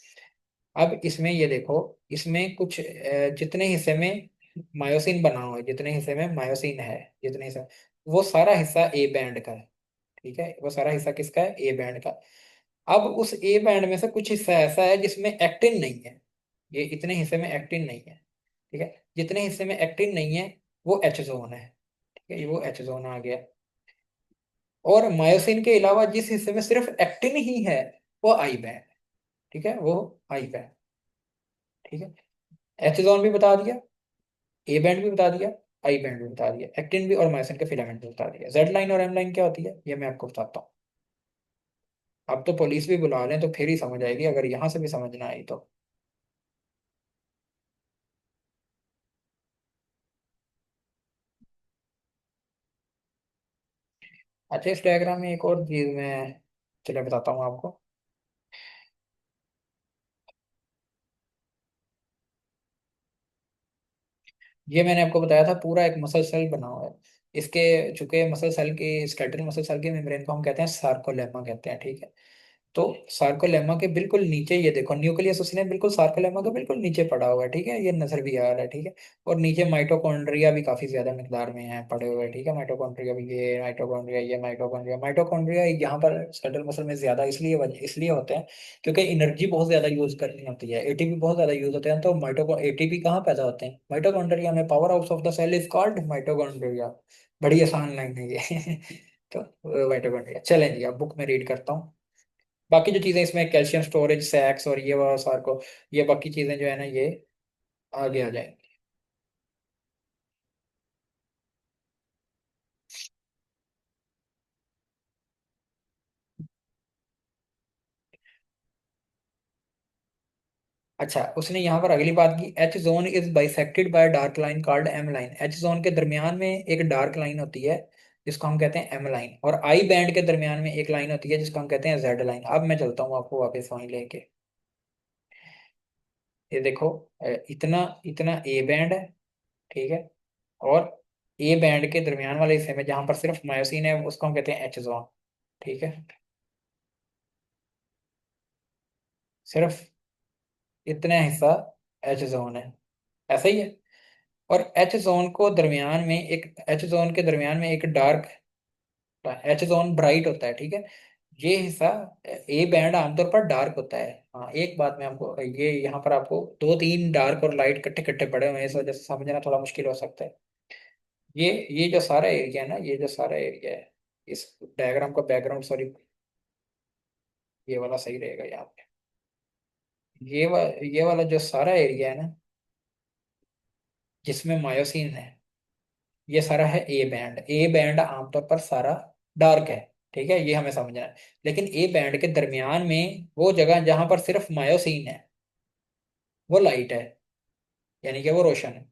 अब इसमें ये देखो, इसमें कुछ जितने हिस्से में मायोसिन बना हुआ है, जितने हिस्से में मायोसिन है, जितने हिस्से, वो सारा हिस्सा ए बैंड का है। ठीक है, वो सारा हिस्सा किसका है, ए बैंड का। अब उस ए बैंड में से कुछ हिस्सा ऐसा है जिसमें एक्टिन नहीं है, ये इतने हिस्से में एक्टिन नहीं है। ठीक है, जितने हिस्से में एक्टिन नहीं है वो एच जोन है। ठीक है, ये वो एच जोन आ गया। और मायोसिन के अलावा जिस हिस्से में सिर्फ एक्टिन ही है, वो आई बैंड। ठीक है, वो आई बैंड। ठीक है, एच जोन भी बता दिया, ए बैंड भी बता दिया, आई बैंड भी बता दिया, एक्टिन भी और मायोसिन के फिलामेंट भी बता दिया। जेड लाइन और एम लाइन क्या होती है ये मैं आपको बताता हूँ। अब तो पुलिस भी बुला लें तो फिर ही समझ आएगी, अगर यहाँ से भी समझ ना आई तो। अच्छा, इस डायग्राम में एक और चीज मैं चलिए बताता हूँ आपको। ये मैंने आपको बताया था पूरा एक मसल सेल बना हुआ है। इसके चूंकि मसल सेल की स्केलेटल मसल सेल की मेम्ब्रेन को हम कहते हैं सार्कोलेमा कहते हैं, ठीक है। तो सार्कोलेमा के बिल्कुल नीचे ये देखो न्यूक्लियस उसने बिल्कुल सार्कोलेमा के बिल्कुल नीचे पड़ा हुआ है, ठीक है, ये नजर भी आ रहा है, ठीक है। और नीचे माइटोकॉन्ड्रिया भी काफी ज्यादा मिकदार में है पड़े हुए, ठीक है। माइटोकॉन्ड्रिया भी, ये माइटोकॉन्ड्रिया, ये माइटोकॉन्ड्रिया। माइटोकॉन्ड्रिया यहाँ पर स्केलेटल मसल में ज्यादा इसलिए होते हैं क्योंकि एनर्जी बहुत ज्यादा यूज करनी होती है, एटीपी बहुत ज्यादा यूज होते हैं। तो माइटो एटीपी कहाँ पैदा होते हैं? माइटोकॉन्ड्रिया में। Power house of the cell is called mitochondria. बड़ी आसान लाइन है ये तो माइटोकॉन्ड्रिया। चलें जी, अब बुक में रीड करता हूँ। बाकी जो चीजें इसमें कैल्शियम स्टोरेज, सैक्स और ये वो सार्को, ये बाकी चीजें जो है ना, ये आगे आ जाएंगी। अच्छा, उसने यहाँ पर अगली बात की, H zone is bisected by dark line called M line. H zone के दरमियान में एक डार्क लाइन होती है जिसको हम कहते हैं एम लाइन, और आई बैंड के दरमियान में एक लाइन होती है जिसको हम कहते हैं जेड लाइन। अब मैं चलता हूँ आपको वापस वहीं लेके। ये देखो, इतना इतना ए बैंड है, ठीक है। और ए बैंड के दरमियान वाले हिस्से में जहां पर सिर्फ मायोसिन है उसको हम कहते हैं एच जोन, ठीक है। सिर्फ इतना हिस्सा एच जोन है, ऐसा ही है। और एच जोन को दरमियान में एक, एच जोन के दरमियान में एक डार्क, एच जोन ब्राइट होता है, ठीक है। ये हिस्सा ए बैंड आमतौर पर डार्क होता है। हाँ, एक बात मैं आपको, ये यहाँ पर आपको दो तीन डार्क और लाइट इकट्ठे इकट्ठे पड़े हुए हैं, इस वजह से समझना थोड़ा मुश्किल हो सकता है। ये जो सारा एरिया है ना, ये जो सारा एरिया है, इस डायग्राम का बैकग्राउंड, सॉरी, ये वाला सही रहेगा यहाँ पे। ये वाला जो सारा एरिया है ना जिसमें मायोसिन है, ये सारा है ए बैंड। ए बैंड आमतौर पर सारा डार्क है, ठीक है, ये हमें समझना है। लेकिन ए बैंड के दरमियान में वो जगह जहां पर सिर्फ मायोसिन है वो लाइट है, यानी कि वो रोशन है।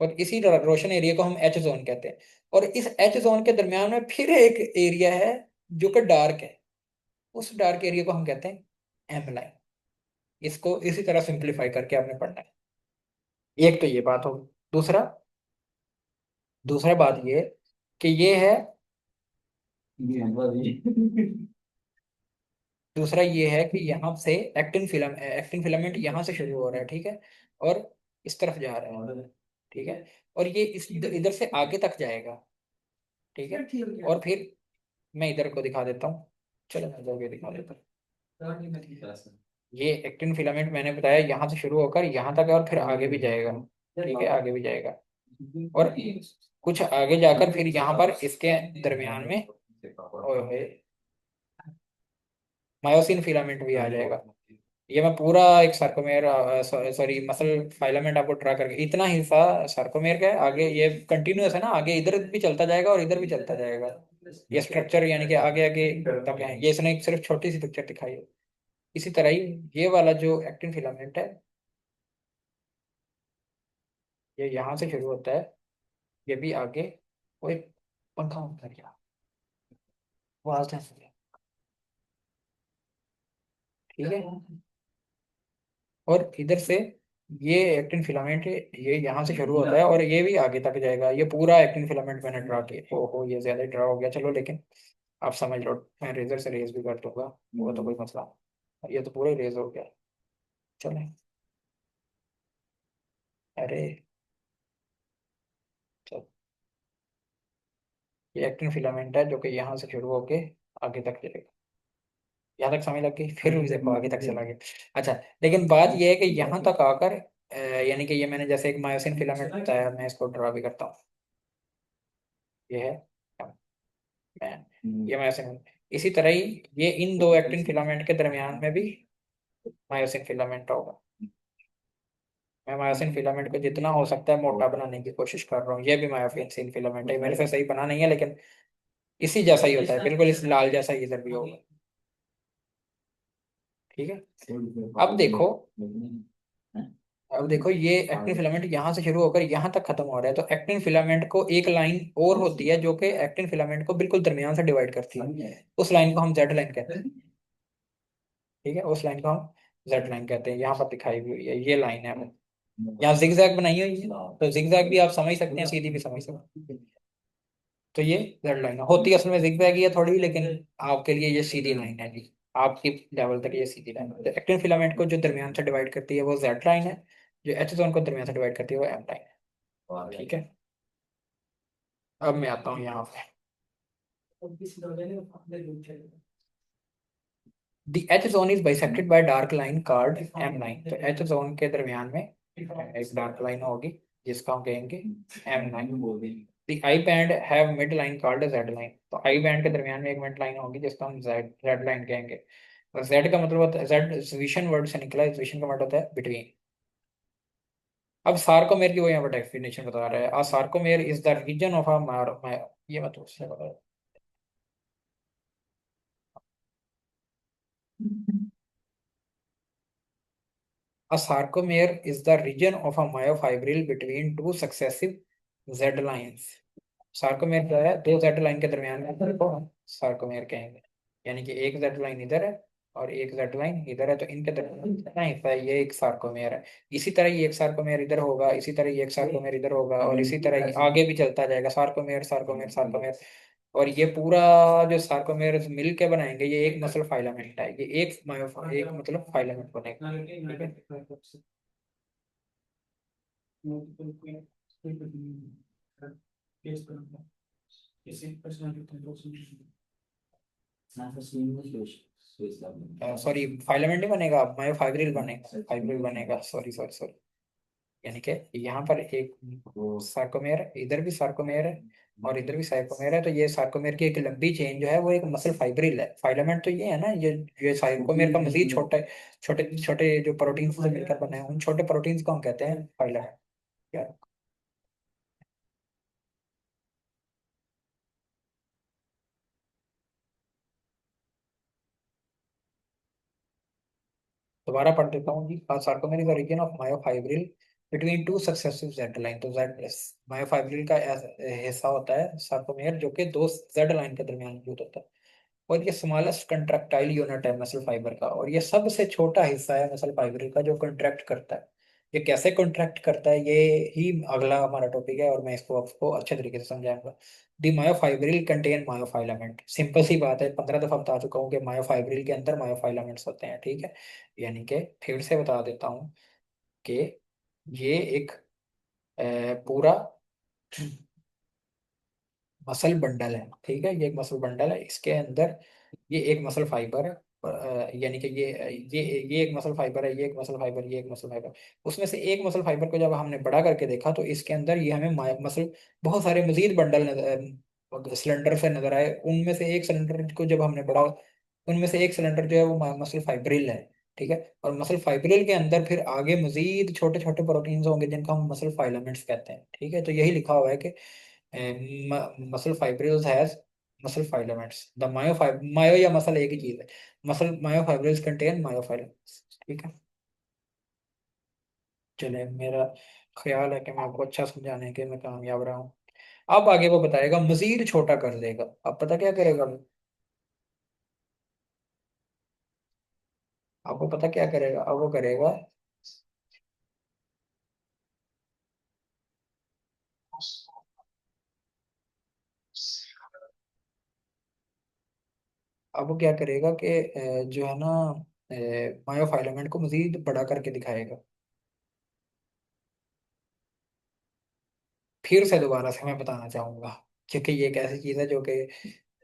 और इसी तरह रोशन एरिया को हम एच जोन कहते हैं। और इस एच जोन के दरमियान में फिर एक एरिया है जो कि डार्क है, उस डार्क एरिया को हम कहते हैं एम लाइन। इसको इसी तरह सिंप्लीफाई करके आपने पढ़ना है। एक तो ये बात होगी। दूसरा, दूसरा बात ये कि ये है, ये हलवा भी दूसरा ये है कि यहाँ से एक्टिन फिलामेंट यहाँ से शुरू हो रहा है, ठीक है। और इस तरफ जा रहा है, ठीक है। और ये इस इधर इधर से आगे तक जाएगा, ठीक है। और फिर मैं इधर को दिखा देता हूँ। चलो मैं इधर को दिखा देता हूँ। ये एक्टिन फिलामेंट मैंने बताया यहाँ से शुरू होकर यहाँ तक है और फिर आगे भी जाएगा, ठीक है, आगे भी जाएगा। और कुछ आगे जाकर फिर यहाँ पर इसके दरमियान में ओए मायोसिन फिलामेंट भी आ जाएगा। ये मैं पूरा एक सार्कोमेर, सॉरी मसल फाइलामेंट आपको ड्रा करके, इतना हिस्सा सार्कोमेर का है। आगे ये कंटिन्यूअस है ना, आगे इधर भी चलता जाएगा और इधर भी चलता जाएगा। ये स्ट्रक्चर यानी कि आगे आगे तक है। ये इसने एक सिर्फ छोटी सी पिक्चर दिखाई है। इसी तरह ही ये वाला जो एक्टिन फिलामेंट है, ये यहाँ से शुरू होता है, ये भी आगे। वो एक पंखा बंद कर गया, आवाज नहीं सुन, ठीक है। और इधर से ये एक्टिन फिलामेंट, ये यहाँ से शुरू होता है और ये भी आगे तक जाएगा। ये पूरा एक्टिन फिलामेंट मैंने ड्रा किया। ओहो, ये ज्यादा ड्रा हो गया, चलो लेकिन आप समझ लो, मैं रेजर से रेज भी कर दूंगा, वो तो कोई मसला नहीं। ये तो पूरा ही रेज हो गया। चले, अरे चल, ये एक्टिन फिलामेंट है जो कि यहाँ से शुरू होके आगे तक चलेगा। यहाँ तक समझ लग गई, फिर भी देखो आगे तक चला गया। अच्छा, लेकिन बात यह है कि यहाँ तक आकर यानी कि ये मैंने जैसे एक मायोसिन फिलामेंट बताया, मैं इसको ड्रा भी करता हूँ। ये है मैं, ये मायोसिन, इसी तरह ही ये इन दो एक्टिन फिलामेंट के दरमियान में भी मायोसिन फिलामेंट होगा। मैं मायोसिन फिलामेंट को जितना हो सकता है मोटा बनाने की कोशिश कर रहा हूँ। ये भी मायोसिन फिलामेंट है, मेरे से सही बना नहीं है लेकिन इसी जैसा ही होता है, बिल्कुल इस लाल जैसा ही इधर भी होगा, ठीक है। अब देखो, अब देखो ये एक्टिन फिलामेंट यहाँ से शुरू होकर यहाँ तक खत्म हो रहा है। तो एक्टिन फिलामेंट को एक लाइन और होती है जो कि एक्टिन फिलामेंट को बिल्कुल दरमियान से डिवाइड करती है, उस लाइन को हम जेड लाइन कहते हैं, ठीक है। उस लाइन को हम जेड लाइन कहते हैं, यहाँ पर दिखाई हुई हुई है, ये लाइन है वो। यहाँ जिग जैग बनाई हुई है, तो जिग जैग भी आप समझ सकते हैं, सीधी भी समझ सकते हैं। तो ये जेड लाइन होती है, असल में जिग जैग ही है थोड़ी, लेकिन आपके लिए ये सीधी लाइन है जी। आपकी लेवल तक ये सीधी लाइन है। तो एक्टिन फिलामेंट को जो दरमियान से डिवाइड करती है वो जेड लाइन है, जो एच जोन को दरमियान से डिवाइड करती है वो एम लाइन है। ठीक है, अब मैं आता हूँ यहाँ पे। The H zone is bisected by dark line called M line. तो एच जोन के दरमियान में एक डार्क लाइन होगी जिसका हम कहेंगे M line. The I band have mid line called Z line. तो आई बैंड के दरमियान में एक मिड लाइन होगी जिसका हम जेड जेड लाइन कहेंगे। और जेड का मतलब होता है, जेड विशन वर्ड से निकला है, विशन का मतलब होता है बिटवीन। अब सार्कोमेर की वो यहाँ पर डेफिनेशन बता रहा है, uh sarcomere is the region of a, ये मतलब उससे बता रहा। A sarcomere is the region of a myofibril between two successive Z lines. Sarcomere क्या है, दो जेड लाइन के दरमियान में अंतर को हम सार्कोमेर कहेंगे। यानी कि एक जेड लाइन इधर है और एक जेड लाइन इधर है, तो इनके दरमियान कितना हिस्सा है, ये एक सार्कोमेर है। इसी तरह ये एक सार्कोमेर इधर होगा, इसी तरह ये एक सार्कोमेर इधर होगा, और इसी तरह ये आगे भी चलता जाएगा, सार्कोमेर सार्कोमेर सार्कोमेर। और ये पूरा जो सार्कोमेर मिल के बनाएंगे ये एक मसल फाइलामेंट है, ये एक मायो एक मतलब फाइलामेंट बनेगा। ठीक है। सॉरी, फाइलामेंट नहीं बनेगा, मायोफाइब्रिल बनेगा, फाइब्रिल बनेगा, सॉरी सॉरी सॉरी। यानी कि यहाँ पर एक सार्कोमेयर है, इधर भी सार्कोमेयर है और इधर भी सार्कोमेयर है, तो ये सार्कोमेयर की एक लंबी चेन जो है वो एक मसल फाइब्रिल है। फाइलामेंट तो ये है ना, ये सार्कोमेयर का मजीद छोटा छोटे छोटे जो प्रोटीन से मिलकर बने हैं, उन छोटे प्रोटीन्स को हम कहते हैं फाइलामेंट। क्या, दोबारा पढ़ देता हूँ जी। Sarcomere is the region of myofibril between two successive Z line. तो जेड मायोफाइब्रिल का हिस्सा होता है सार्कोमेर जो कि दो जेड लाइन के दरमियान मौजूद होता है। और ये स्मॉलेस्ट कंट्रैक्टाइल यूनिट है मसल फाइबर का, और ये सबसे छोटा हिस्सा है मसल फाइबर का जो कंट्रैक्ट करता है। ये कैसे कंट्रैक्ट करता है ये ही अगला हमारा टॉपिक है, और मैं इसको आपको अच्छे तरीके से समझाऊंगा। दी मायोफाइब्रिल कंटेन मायोफाइलामेंट। सिंपल सी बात है, 15 दफा बता चुका हूँ कि मायोफाइब्रिल के अंदर मायोफाइलामेंट्स होते हैं। ठीक है, यानी कि फिर से बता देता हूँ कि ये एक पूरा मसल बंडल है। ठीक है, ये एक मसल बंडल है, इसके अंदर ये एक मसल फाइबर है। यानी कि ये एक मसल फाइबर है, ये एक मसल फाइबर, ये एक मसल फाइबर। उसमें से एक मसल फाइबर को जब हमने बड़ा करके देखा तो इसके अंदर ये हमें मसल बहुत सारे मजीद बंडल सिलेंडर से नजर आए। उनमें से एक सिलेंडर को जब हमने बड़ा, उनमें से एक सिलेंडर जो है वो मसल फाइब्रिल है। ठीक है, और मसल फाइब्रिल के अंदर फिर आगे मजीद छोटे छोटे प्रोटीन्स होंगे जिनका हम मसल फाइलामेंट्स कहते हैं। ठीक है, तो यही लिखा हुआ है कि muscle fibrils has muscle filaments। The myo या मसल एक ही चीज है। Muscle myofibrils contain myofilaments. ठीक है, चले, मेरा ख्याल है कि मैं आपको अच्छा समझाने के मैं कामयाब रहा हूँ। अब आगे वो बताएगा, मजीद छोटा कर देगा। अब पता क्या करेगा वो? आपको पता क्या करेगा? अब वो करेगा, अब वो क्या करेगा कि जो है ना, मायोफाइलमेंट को मजीद बड़ा करके दिखाएगा। फिर से दोबारा से मैं बताना चाहूंगा, क्योंकि ये एक ऐसी चीज है जो कि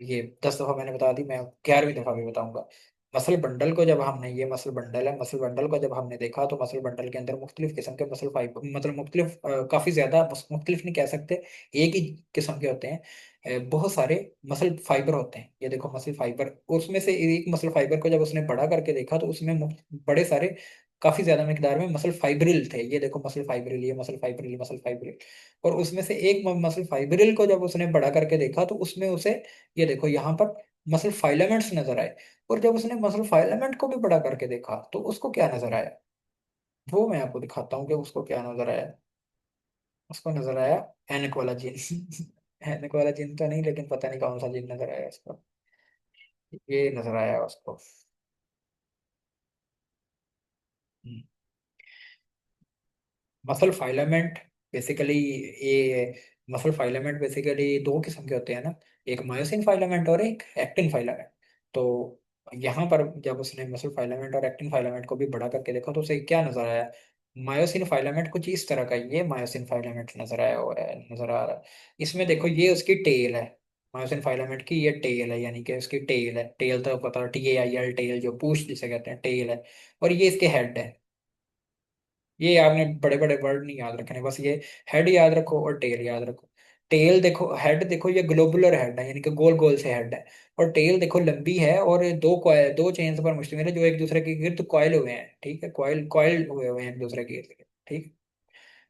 ये 10 दफा मैंने बता दी, मैं 11वीं दफा भी बताऊंगा। मसल बंडल को जब हमने, ये मसल बंडल है, मसल बंडल को जब हमने देखा तो मसल बंडल के अंदर मुख्तलिफ किस्म के मसल फाइबर, मतलब मुख्तलिफ काफी ज्यादा, मुख्तलिफ नहीं कह सकते, एक ही किस्म के होते हैं। बहुत सारे मसल फाइबर होते हैं, ये देखो मसल फाइबर। उसमें से एक मसल फाइबर को जब उसने बड़ा करके देखा तो उसमें बड़े सारे, काफी ज्यादा मिकदार में मसल फाइब्रिल थे। ये देखो मसल फाइब्रिल, ये मसल फाइब्रिल, मसल फाइब्रिल। और उसमें से एक मसल फाइब्रिल को जब उसने बड़ा करके देखा तो उसमें उसे, ये देखो यहाँ पर मसल फाइलामेंट्स नजर आए। और जब उसने मसल फाइलामेंट को भी बड़ा करके देखा तो उसको क्या नजर आया, वो मैं आपको दिखाता हूँ कि उसको क्या नजर आया। उसको नजर आया एनक वाला जिन। एनक वाला जिन तो नहीं, लेकिन पता नहीं कौन सा जिन नजर आया उसको। ये नजर आया उसको। हम्म। मसल फाइलामेंट बेसिकली, ये मसल फाइलामेंट बेसिकली दो किस्म के होते हैं ना, एक मायोसिन फाइलामेंट और एक एक्टिन फाइलामेंट। तो यहाँ पर जब उसने मसल फाइलामेंट और एक्टिन फाइलामेंट को भी बड़ा करके देखा तो उसे क्या नजर आया, मायोसिन फाइलामेंट कुछ इस तरह का, ये मायोसिन फाइलामेंट नजर आया हो रहा है, नजर आ रहा है। इसमें देखो ये उसकी टेल है, मायोसिन फाइलामेंट की ये टेल है, यानी कि उसकी टेल है, टेल तो पता है, TAIL, टेल, जो पूछ जिसे कहते हैं, टेल है। और ये इसके हेड है। ये आपने बड़े बड़े वर्ड नहीं याद रखने, बस ये हेड याद रखो और टेल याद रखो। टेल देखो, हेड देखो, ये ग्लोबुलर हेड है, यानी कि गोल गोल से हेड है। और टेल देखो लंबी है, और दो कॉइल, दो चेन्स पर मुश्तमिल है जो एक दूसरे के गिर्द कॉइल हुए हैं, ठीक है, कॉइल कॉइल हुए हुए हैं एक दूसरे के गिर्द, ठीक।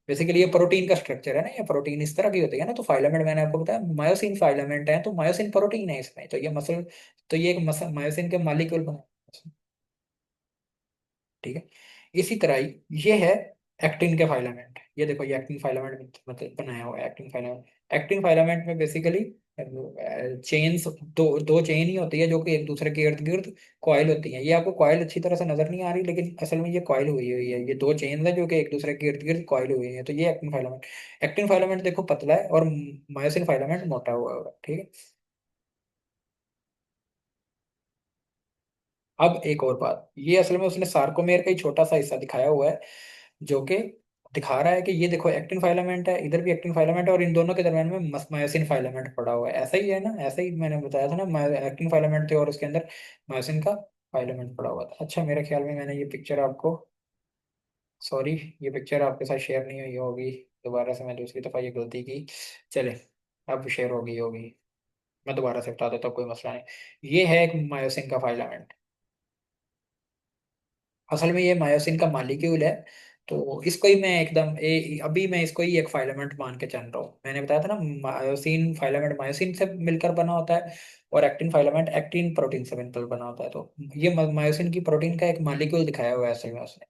बेसिकली ये प्रोटीन का स्ट्रक्चर है ना, ये प्रोटीन इस तरह की होती है ना। तो फाइलामेंट मैंने आपको बताया मायोसिन फाइलामेंट है, तो मायोसिन प्रोटीन है इसमें, तो ये मसल, तो ये एक मसल मायोसिन के मालिक्यूल बने, ठीक है। इसी तरह ही ये है एक्टिन के फाइलामेंट, ये देखो ये एक्टिन फाइलामेंट मतलब बनाया हुआ है, एक्टिन फाइलामेंट। एक्टिन फाइलामेंट में बेसिकली चेन्स, दो दो चेन ही होती है जो कि एक दूसरे के इर्द गिर्द कॉइल होती है। ये आपको कॉइल अच्छी तरह से नजर नहीं आ रही, लेकिन असल में ये कॉइल हुई हुई है, ये दो चेन है जो कि एक दूसरे के इर्द गिर्द कॉइल हुई है, तो ये एक्टिन फाइलामेंट। एक्टिन फाइलामेंट देखो पतला है, और मायोसिन फाइलामेंट मोटा हुआ है, ठीक है। अब एक और बात, ये असल में उसने सार्कोमेर का ही छोटा सा हिस्सा दिखाया हुआ है, जो कि दिखा रहा है कि ये देखो एक्टिन फाइलामेंट है, इधर भी एक्टिन फाइलामेंट है, और इन दोनों के दरम्यान में मायोसिन फाइलामेंट पड़ा हुआ है, ऐसा ही है ना, ऐसा ही मैंने बताया था ना, एक्टिन फाइलामेंट थे और उसके अंदर मायोसिन का फाइलामेंट पड़ा हुआ था। अच्छा, मेरे ख्याल में मैंने ये पिक्चर आपको, सॉरी, ये पिक्चर आपके साथ शेयर नहीं हुई होगी, दोबारा से मैं दूसरी दफा ये गलती की। चले, अब शेयर हो गई होगी, मैं दोबारा से बता देता हूँ, कोई मसला नहीं। ये है एक मायोसिन का फाइलामेंट, असल में ये मायोसिन का मॉलिक्यूल है। तो इसको ही मैं एकदम अभी मैं इसको ही एक फाइलामेंट मान के चल रहा हूँ। मैंने बताया था ना, मायोसिन फाइलामेंट मायोसिन से मिलकर बना होता है, और एक्टिन फाइलामेंट एक्टिन प्रोटीन से मिलकर बना होता है। तो ये मायोसिन की प्रोटीन का एक मॉलिक्यूल दिखाया हुआ है असल में उसने।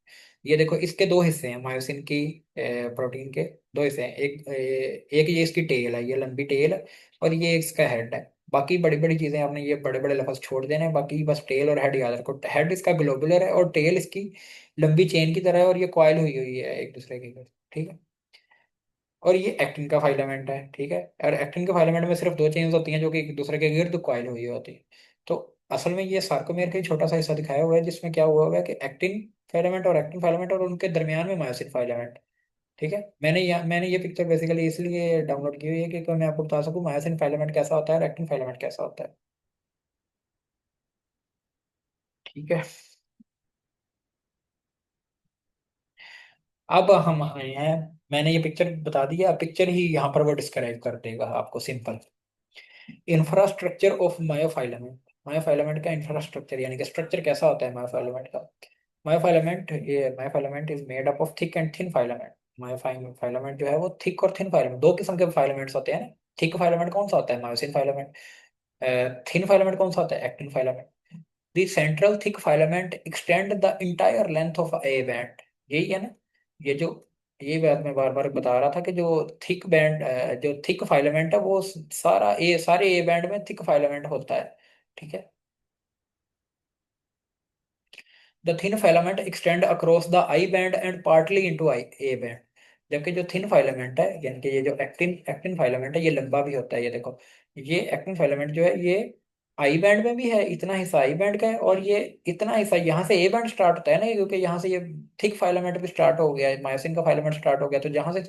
ये देखो इसके दो हिस्से हैं, मायोसिन की प्रोटीन के दो हिस्से हैं, एक ये इसकी टेल है, ये लंबी टेल है, और ये इसका हेड है। बाकी बड़ी बड़ी चीजें आपने ये बड़े बड़े लफ्ज छोड़ देने हैं, बाकी बस टेल और हेड याद रखो। हेड इसका ग्लोबुलर है, और टेल इसकी लंबी चेन की तरह है, और ये कॉइल हुई हुई है एक दूसरे के, ठीक है। और ये एक्टिन का फाइलामेंट है, ठीक है। और एक्टिन के फाइलामेंट में सिर्फ दो चेन्स होती हैं जो कि एक दूसरे के गिर्द कॉइल हुई होती है। तो असल में ये सार्कोमेर का ही छोटा सा हिस्सा दिखाया हुआ है, जिसमें क्या हुआ हुआ है कि एक्टिन फाइलामेंट और एक्टिन फाइलामेंट, और उनके दरमियान में मायोसिन फाइलामेंट, ठीक है। मैंने ये पिक्चर बेसिकली इसलिए डाउनलोड की हुई है कि मैं आपको बता सकूं मायोसिन फाइलामेंट कैसा होता है और एक्टिन फाइलामेंट कैसा होता है, ठीक है। अब हम आए हैं, मैंने ये पिक्चर बता दिया, पिक्चर ही यहाँ पर वो डिस्क्राइब कर देगा आपको, सिंपल। इंफ्रास्ट्रक्चर ऑफ मायोफाइलामेंट, मायोफाइलामेंट का इंफ्रास्ट्रक्चर, यानी कि स्ट्रक्चर कैसा होता है मायोफाइलामेंट का। Myofilament is made up of thick and thin filament. Myofilament जो है वो थिक और थिन फाइलामेंट, दो किस्म के फाइलामेंट्स होते हैं ना। थिक फाइलामेंट कौन सा होता है, मायोसिन फाइलामेंट। थिन फाइलामेंट कौन सा होता है, actin फाइलामेंट। The central thick filament extend the entire length of A band, यही है ना। ये जो, ये बात मैं बार बार बता रहा था कि जो थिक बैंड, जो थिक फाइलामेंट है वो सारे ए बैंड में थिक फाइलामेंट होता है, ठीक है। The thin filament extend across the I band and partly into I A band. जबकि जो थिन फिलामेंट है, यानी कि ये जो एक्टिन एक्टिन फिलामेंट है, ये लंबा भी होता है, ये देखो। ये एक्टिन फिलामेंट जो है ये आई बैंड में भी है, इतना हिस्सा आई बैंड का है, और ये इतना हिस्सा यहाँ से ए बैंड स्टार्ट होता है ना, क्योंकि यहाँ से ये थिक फिलामेंट भी स्टार्ट हो गया है, मायोसिन का फिलामेंट स्टार्ट हो गया, तो जहाँ से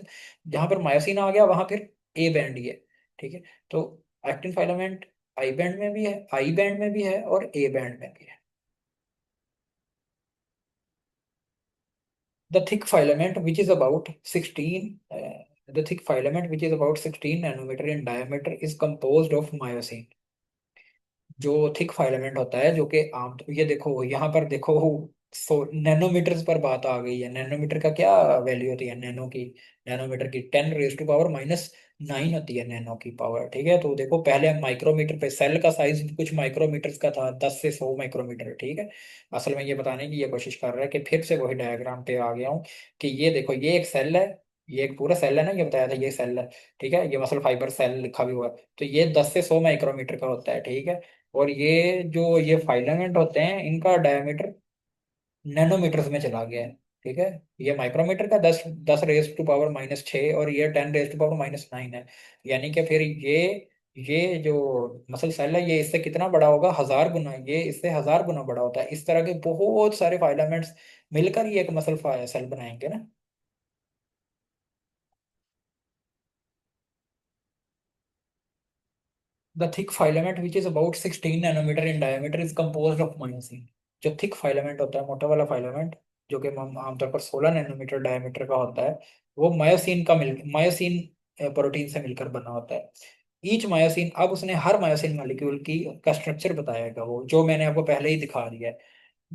जहाँ पर मायोसिन आ गया वहां फिर ए बैंड ही है, ठीक है। तो एक्टिन फिलामेंट आई बैंड में भी है, आई बैंड में भी है, और ए बैंड में भी है। The thick filament, which is about 16, the thick filament, which is about 16 nanometer in diameter, is composed of myosin। जो थिक फाइलामेंट होता है, जो कि आम तो ये देखो यहाँ पर देखो, नैनोमीटर्स पर बात आ गई है। नैनोमीटर का क्या वैल्यू होती है नैनो की, नैनोमीटर की 10⁻⁻⁹ होती है नैनो की पावर, ठीक है। तो देखो पहले हम माइक्रोमीटर पे, सेल का साइज कुछ माइक्रोमीटर्स का था, 10 से 100 माइक्रोमीटर, ठीक है। असल में ये बताने की ये कोशिश कर रहा है कि फिर से वही डायग्राम पे आ गया हूँ, कि ये देखो ये एक सेल है, ये एक पूरा सेल है ना, ये बताया था ये सेल है, ठीक है। ये मसल फाइबर सेल लिखा भी हुआ है, तो ये 10 से 100 माइक्रोमीटर का होता है, ठीक है। और ये जो ये फाइलामेंट होते हैं, इनका डायमीटर नैनोमीटर्स में चला गया है। ठीक है। ये माइक्रोमीटर का 10 10 रेज टू पावर -6 और ये 10 रेज टू पावर -9 है। यानी कि फिर ये जो मसल सेल है ये इससे कितना बड़ा होगा, 1000 गुना, ये इससे 1000 गुना बड़ा होता है। इस तरह के बहुत सारे फाइलामेंट्स मिलकर ये एक मसल सेल बनाएंगे ना। The thick filament, which is about 16 nanometre in diameter, is composed of myosin। जो थिक फाइलामेंट होता है, मोटा वाला फाइलामेंट, जो कि आमतौर पर 16 नैनोमीटर डायमीटर का होता है, वो मायोसिन प्रोटीन से मिलकर बना होता है। ईच मायोसिन, अब उसने हर मायोसिन मॉलिक्यूल की का स्ट्रक्चर बताएगा, वो जो मैंने आपको पहले ही दिखा दिया है।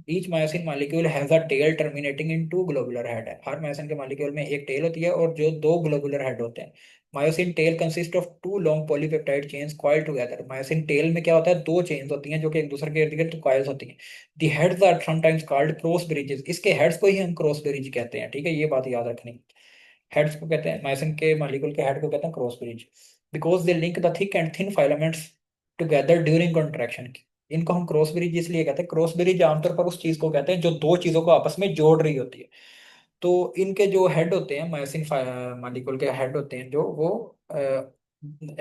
Each myosin molecule has a tail terminating in two globular head है। हर मायोसिन के मॉलिक्यूल में एक टेल होती है और जो दो ग्लोबुलर हेड होते हैं। Myosin tail consist of two long polypeptide chains coiled together. Myosin tail में क्या होता है, दो चेन्स होती हैं जो कि एक दूसरे के इर्द गिर्द कॉइल्स होती हैं। The heads are sometimes called cross bridges. इसके हेड्स को ही हम क्रॉस ब्रिज कहते हैं, ठीक है, ये बात याद रखनी। हेड्स को कहते हैं, मायोसिन के मॉलिक्यूल के हेड को कहते हैं cross bridge. Because they link the thick and thin filaments together during contraction. इनको हम क्रॉस ब्रिज इसलिए कहते हैं, क्रॉस ब्रिज आमतौर पर उस चीज को कहते हैं जो दो चीजों को आपस में जोड़ रही होती है। तो इनके जो हेड होते हैं, मायोसिन मॉलिक्यूल के हेड होते हैं जो वो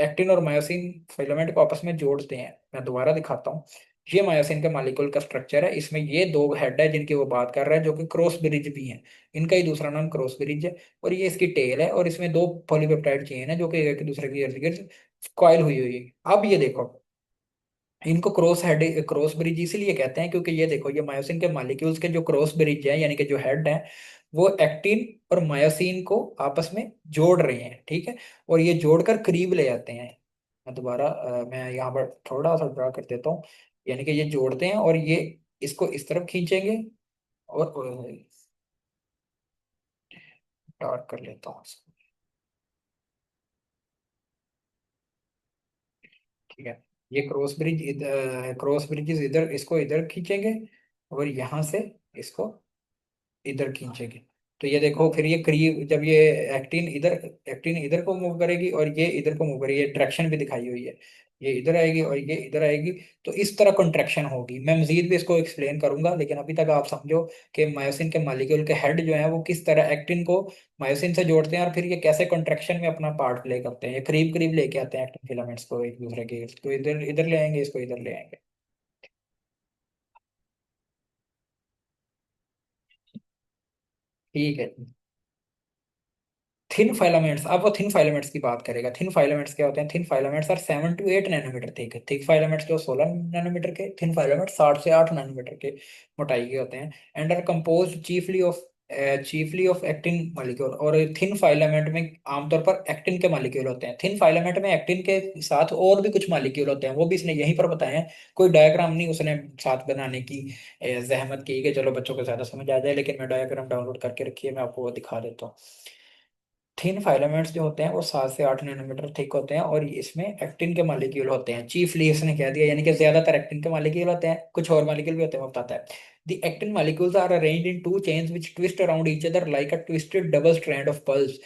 एक्टिन और मायोसिन फिलामेंट को आपस में जोड़ते हैं। मैं दोबारा दिखाता हूँ। ये मायोसिन के मॉलिक्यूल का स्ट्रक्चर है, इसमें ये दो हेड है जिनकी वो बात कर रहा है, जो कि क्रॉस ब्रिज भी हैं। इनका ही दूसरा नाम क्रॉस ब्रिज है। और ये इसकी टेल है, और इसमें दो पॉलीपेप्टाइड चेन है जो कि एक दूसरे के इर्द गिर्द कॉइल हुई हुई है। अब ये देखो, इनको क्रॉस ब्रिज इसीलिए कहते हैं क्योंकि ये देखो, ये मायोसिन के मॉलिक्यूल्स के जो क्रॉस ब्रिज है, यानी कि जो हेड है, वो एक्टिन और मायोसिन को आपस में जोड़ रहे हैं, ठीक है। और ये जोड़कर करीब ले जाते हैं। मैं दोबारा मैं यहाँ पर थोड़ा सा ड्रा कर देता हूँ। यानी कि ये जोड़ते हैं और ये इसको इस तरफ खींचेंगे। और डार्क कर लेता हूँ इसको, ठीक है। ये क्रॉस ब्रिजेस इधर, इसको इधर खींचेंगे, और यहाँ से इसको इधर खींचेगी। तो ये देखो, फिर ये करीब जब ये एक्टिन इधर को मूव करेगी और ये इधर को मूव करेगी, ये डायरेक्शन भी दिखाई हुई है। ये इधर आएगी और ये इधर आएगी। तो इस तरह कंट्रैक्शन होगी। मैं मजीद भी इसको एक्सप्लेन करूंगा, लेकिन अभी तक आप समझो कि मायोसिन के मॉलिक्यूल के हेड जो है वो किस तरह एक्टिन को मायोसिन से जोड़ते हैं, और फिर ये कैसे कंट्रैक्शन में अपना पार्ट प्ले करते हैं। ये करीब करीब लेके आते हैं एक्टिन फिलामेंट्स को एक दूसरे के, इसको इधर इधर ले आएंगे, इसको इधर ले आएंगे। ठीक है। थिन फाइलामेंट्स, अब वो थिन फाइलामेंट्स की बात करेगा। थिन फाइलामेंट्स क्या होते हैं? Thin filaments are 7 to 8 nanometre thick. Thick filaments जो 16 नैनोमीटर के, थिन फाइलामेंट्स 7 से 8 नैनोमीटर के मोटाई के होते हैं। And are compose chiefly of actin molecule. और थिन फाइलामेंट में आमतौर पर एक्टिन के मॉलिक्यूल होते हैं। थिन फाइलामेंट में एक्टिन के साथ और भी कुछ मॉलिक्यूल होते हैं, वो भी इसने यहीं पर बताए हैं। कोई डायग्राम नहीं उसने साथ बनाने की जहमत की कि चलो बच्चों को ज्यादा समझ आ जाए, लेकिन मैं डायग्राम डाउनलोड करके रखी है, मैं आपको वो दिखा देता हूँ। थिन फाइलामेंट्स जो होते हैं वो 7 से 8 नैनोमीटर थिक होते हैं, और इसमें एक्टिन के मॉलिक्यूल होते हैं चीफली, इसने कह दिया, यानी कि ज्यादातर एक्टिन के मॉलिक्यूल होते हैं, कुछ और मॉलिक्यूल भी होते हैं वो बताता है। The actin molecules are arranged in two chains which twist around each other like a twisted double strand of pearls.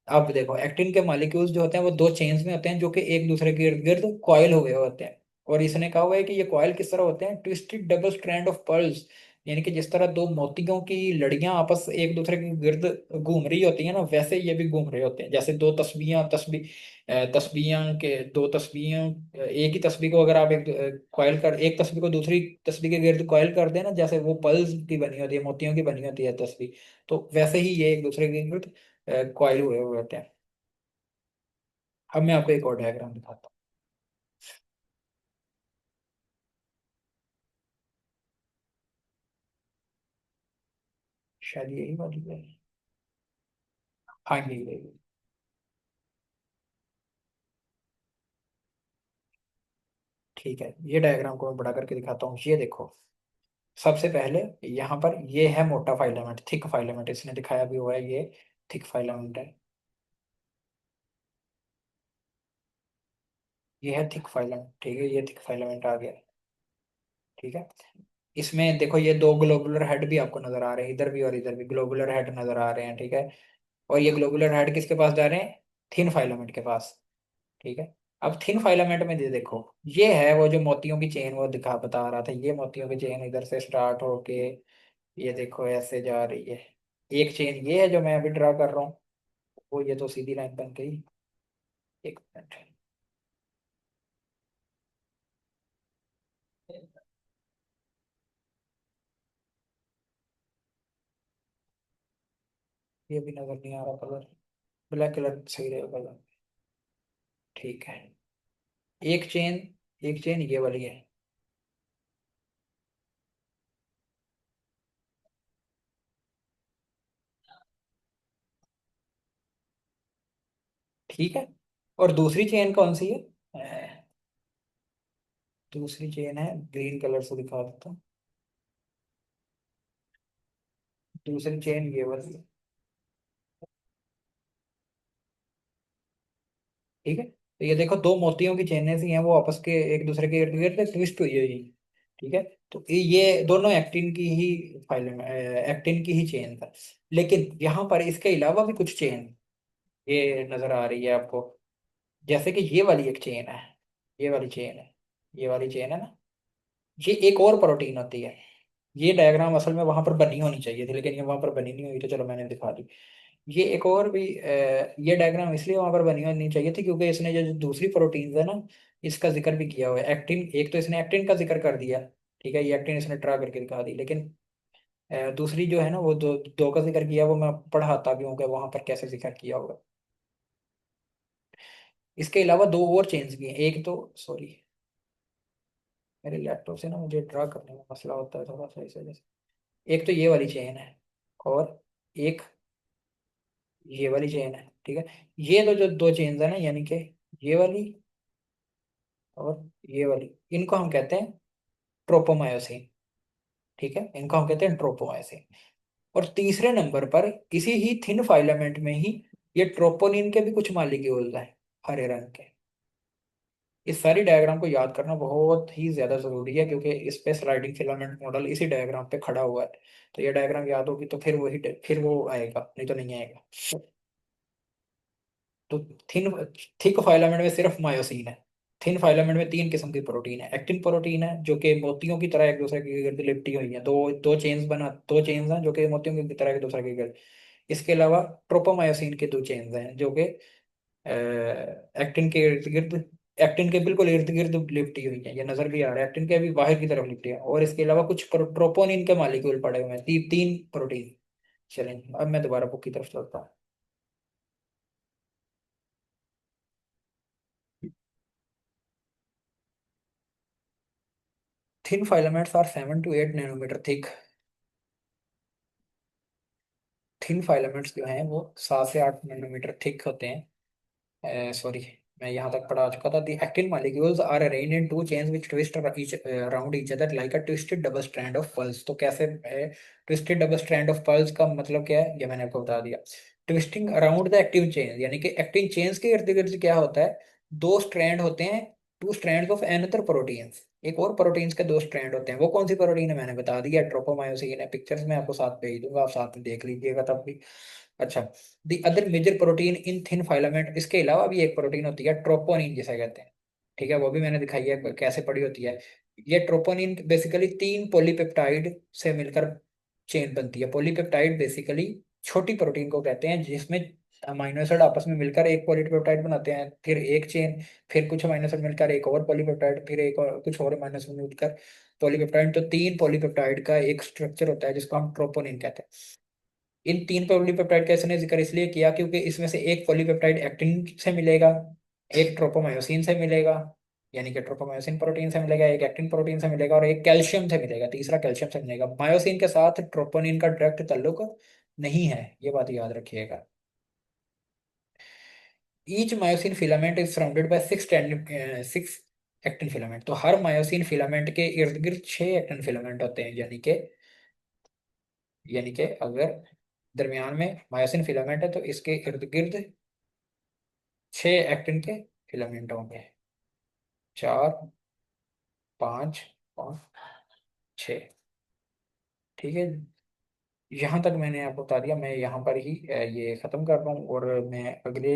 अब देखो, एक्टिन के मॉलिक्यूल्स जो होते हैं वो दो चेन्स में होते हैं जो कि एक दूसरे के इर्द गिर्द कॉइल हुए होते हैं। और इसने कहा हुआ है कि ये कॉइल किस तरह होते हैं, twisted double strand of pearls. यानी कि जिस तरह दो मोतियों की लड़ियां आपस एक दूसरे के गिर्द घूम रही होती हैं ना, वैसे ये भी घूम रहे होते हैं। जैसे दो तस्बीहां के दो तस्बीहां, एक ही तस्बीह को अगर आप एक तस्बीह को दूसरी तस्बीह के गिर्द कॉइल कर देना, जैसे वो पल्स की बनी होती है, मोतियों की बनी होती है तस्बीह, तो वैसे ही ये एक दूसरे के गिर्द कॉइल हुए हुए होते हैं। अब मैं आपको एक और डायग्राम दिखाता हूँ। शायद यही वाली है। हाँ, यही रहेगी। ठीक है, ये डायग्राम को मैं बड़ा करके दिखाता हूँ। ये देखो, सबसे पहले यहाँ पर ये है मोटा फाइलामेंट, थिक फाइलामेंट, इसने दिखाया भी हुआ है, ये थिक फाइलामेंट है। ये है थिक फाइलामेंट, ठीक है, ये थिक फाइलामेंट आ गया। ठीक है। इसमें देखो, ये दो ग्लोबुलर हेड भी आपको नजर आ रहे हैं, इधर भी और इधर भी ग्लोबुलर हेड नजर आ रहे हैं, ठीक है। और ये ग्लोबुलर हेड किसके पास जा रहे हैं? थिन फाइलामेंट के पास। ठीक है। अब थिन फाइलामेंट में ये देखो, ये है वो जो मोतियों की चेन वो दिखा बता रहा था, ये मोतियों की चेन इधर से स्टार्ट होके ये देखो ऐसे जा रही है। एक चेन ये है जो मैं अभी ड्रा कर रहा हूँ, वो ये तो सीधी लाइन बन गई। एक मिनट, ये भी नजर नहीं आ रहा कलर, ब्लैक कलर सही रहेगा कलर। ठीक है, एक चेन, एक चेन ये वाली है। ठीक है, और दूसरी चेन कौन सी है? दूसरी चेन है, ग्रीन कलर से दिखा देता हूँ। दूसरी चेन ये वाली है। ठीक है, तो ये देखो दो मोतियों की चेनें सी हैं, वो आपस के एक दूसरे के इर्द गिर्द ट्विस्ट हुई है ये। ठीक है, तो ये दोनों एक्टिन की ही फाइल में, एक्टिन की ही चेन था। लेकिन यहाँ पर इसके अलावा भी कुछ चेन ये नजर आ रही है आपको। जैसे कि ये वाली एक चेन है, ये वाली चेन है, ये वाली चेन है ना, ये एक और प्रोटीन होती है। ये डायग्राम असल में वहां पर बनी होनी चाहिए थी, लेकिन ये वहां पर बनी नहीं हुई, तो चलो मैंने दिखा दी। ये एक और भी ये डायग्राम इसलिए वहां पर बनी होनी चाहिए थी क्योंकि इसने जो जो दूसरी प्रोटीन्स है ना, इसका जिक्र भी किया हुआ है। एक्टिन, एक तो इसने एक्टिन का जिक्र कर दिया, ठीक है, ये एक्टिन इसने ट्रा करके दिखा दी, लेकिन दूसरी जो है ना, वो दो दो का जिक्र किया, वो मैं पढ़ाता भी हूँ कि वहां पर कैसे जिक्र किया होगा। इसके अलावा दो और चेंज भी हैं, एक तो सॉरी, मेरे लैपटॉप से ना मुझे ड्रा करने में मसला होता है थोड़ा सा इस वजह से। एक तो ये वाली चेन है, और एक ये वाली चेन है। ठीक है, ये तो जो दो चेन्स है ना, यानी कि ये वाली और ये वाली, इनको हम कहते हैं ट्रोपोमायोसिन। ठीक है, इनको हम कहते हैं ट्रोपोमायोसिन। और तीसरे नंबर पर इसी ही थिन फाइलामेंट में ही ये ट्रोपोनिन के भी कुछ मालिक्यूल्स हैं, हरे रंग के। इस सारी डायग्राम को याद करना बहुत ही ज्यादा जरूरी है, क्योंकि इस पे स्लाइडिंग फिलामेंट मॉडल इसी डायग्राम पे खड़ा हुआ है। तो ये डायग्राम याद होगी तो फिर वही, फिर वो आएगा, नहीं तो नहीं आएगा। तो थिन, थिक फाइलामेंट में सिर्फ मायोसिन है। थिन फाइलामेंट में तीन किस्म की प्रोटीन है। एक्टिन प्रोटीन है जो कि मोतियों की तरह एक दूसरे के गिर्द लिपटी हुई है, दो दो चेन्स बना, दो चेन्स हैं जो कि मोतियों की तरह एक दूसरे के गिर्द। इसके अलावा ट्रोपोमायोसिन के दो चेन्स हैं जो कि एक्टिन के इर्द गिर्द, एक्टिन के बिल्कुल इर्द गिर्द लिपटी हुई है, ये नजर भी आ रहा है, एक्टिन के अभी बाहर की तरफ लिपटी है। और इसके अलावा कुछ ट्रोपोनिन के मालिक्यूल पड़े हुए हैं, तीन प्रोटीन। चलें, अब मैं दोबारा बुक की तरफ चलता हूँ। Thin filaments are 7 to 8 nanometre thick. Thin filaments जो हैं वो 7 से 8 नैनोमीटर थिक होते हैं। सॉरी, मैं यहाँ तक पढ़ा चुका था। The actin molecules are arranged in two chains which twist each around each other like a twisted double strand of pearls। तो कैसे है twisted double strand of pearls का मतलब क्या है, ये मैंने आपको बता दिया। Twisting around the active chain, यानी कि एक्टिन चेन्स के इर्द गिर्द क्या होता है, दो स्ट्रैंड होते हैं, two strand of another proteins, एक और प्रोटीन्स के दो स्ट्रैंड होते हैं। वो कौन सी प्रोटीन है मैंने बता दिया, ट्रोपोमायोसिन है। पिक्चर्स में आपको साथ भेज दूंगा, आप साथ में देख लीजिएगा तब भी। अच्छा, the other major protein in thin filament, इसके अलावा भी एक प्रोटीन होती है ट्रोपोनिन जिसे कहते हैं। ठीक है, वो भी मैंने दिखाई है कैसे पड़ी होती है। ये ट्रोपोनिन बेसिकली तीन पॉलीपेप्टाइड से मिलकर चेन बनती है। पॉलीपेप्टाइड बेसिकली छोटी प्रोटीन को कहते हैं जिसमें अमीनो एसिड आपस में मिलकर एक पॉलीपेप्टाइड बनाते हैं, फिर एक चेन, फिर कुछ अमीनो एसिड मिलकर एक और पॉलीपेप्टाइड, फिर एक और कुछ और अमीनो एसिड मिलकर पॉलीपेप्टाइड। तो तीन पॉलीपेप्टाइड का एक स्ट्रक्चर होता है जिसको हम ट्रोपोनिन कहते हैं। इन तीन पॉलीपेप्टाइड का इसने जिक्र इसलिए किया क्योंकि इसमें से एक पॉलीपेप्टाइड एक्टिन से मिलेगा, एक ट्रोपोमायोसिन से मिलेगा, यानी कि ट्रोपोमायोसिन प्रोटीन से मिलेगा, एक एक्टिन प्रोटीन से मिलेगा, और एक कैल्शियम से मिलेगा, तीसरा कैल्शियम से मिलेगा। मायोसिन के साथ ट्रोपोनिन का डायरेक्ट ताल्लुक नहीं है, ये बात याद रखिएगा। Each myosin filament is surrounded by six actin filament. तो हर मायोसिन फिलामेंट के इर्द गिर्द 6 एक्टिन फिलामेंट होते हैं, यानी कि अगर दरमियान में मायोसिन फिलामेंट है तो इसके इर्द गिर्द 6 एक्टिन के फिलामेंट होंगे, 4, 5 और 6। ठीक है, यहाँ तक मैंने आपको बता दिया। मैं यहाँ पर ही ये ख़त्म कर रहा हूँ, और मैं अगले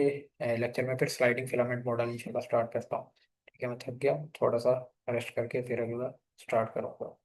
लेक्चर में फिर स्लाइडिंग फिलामेंट मॉडल इंशाल्लाह स्टार्ट करता हूँ। ठीक है, मैं थक गया हूँ, थोड़ा सा रेस्ट करके फिर अगला स्टार्ट करूँगा।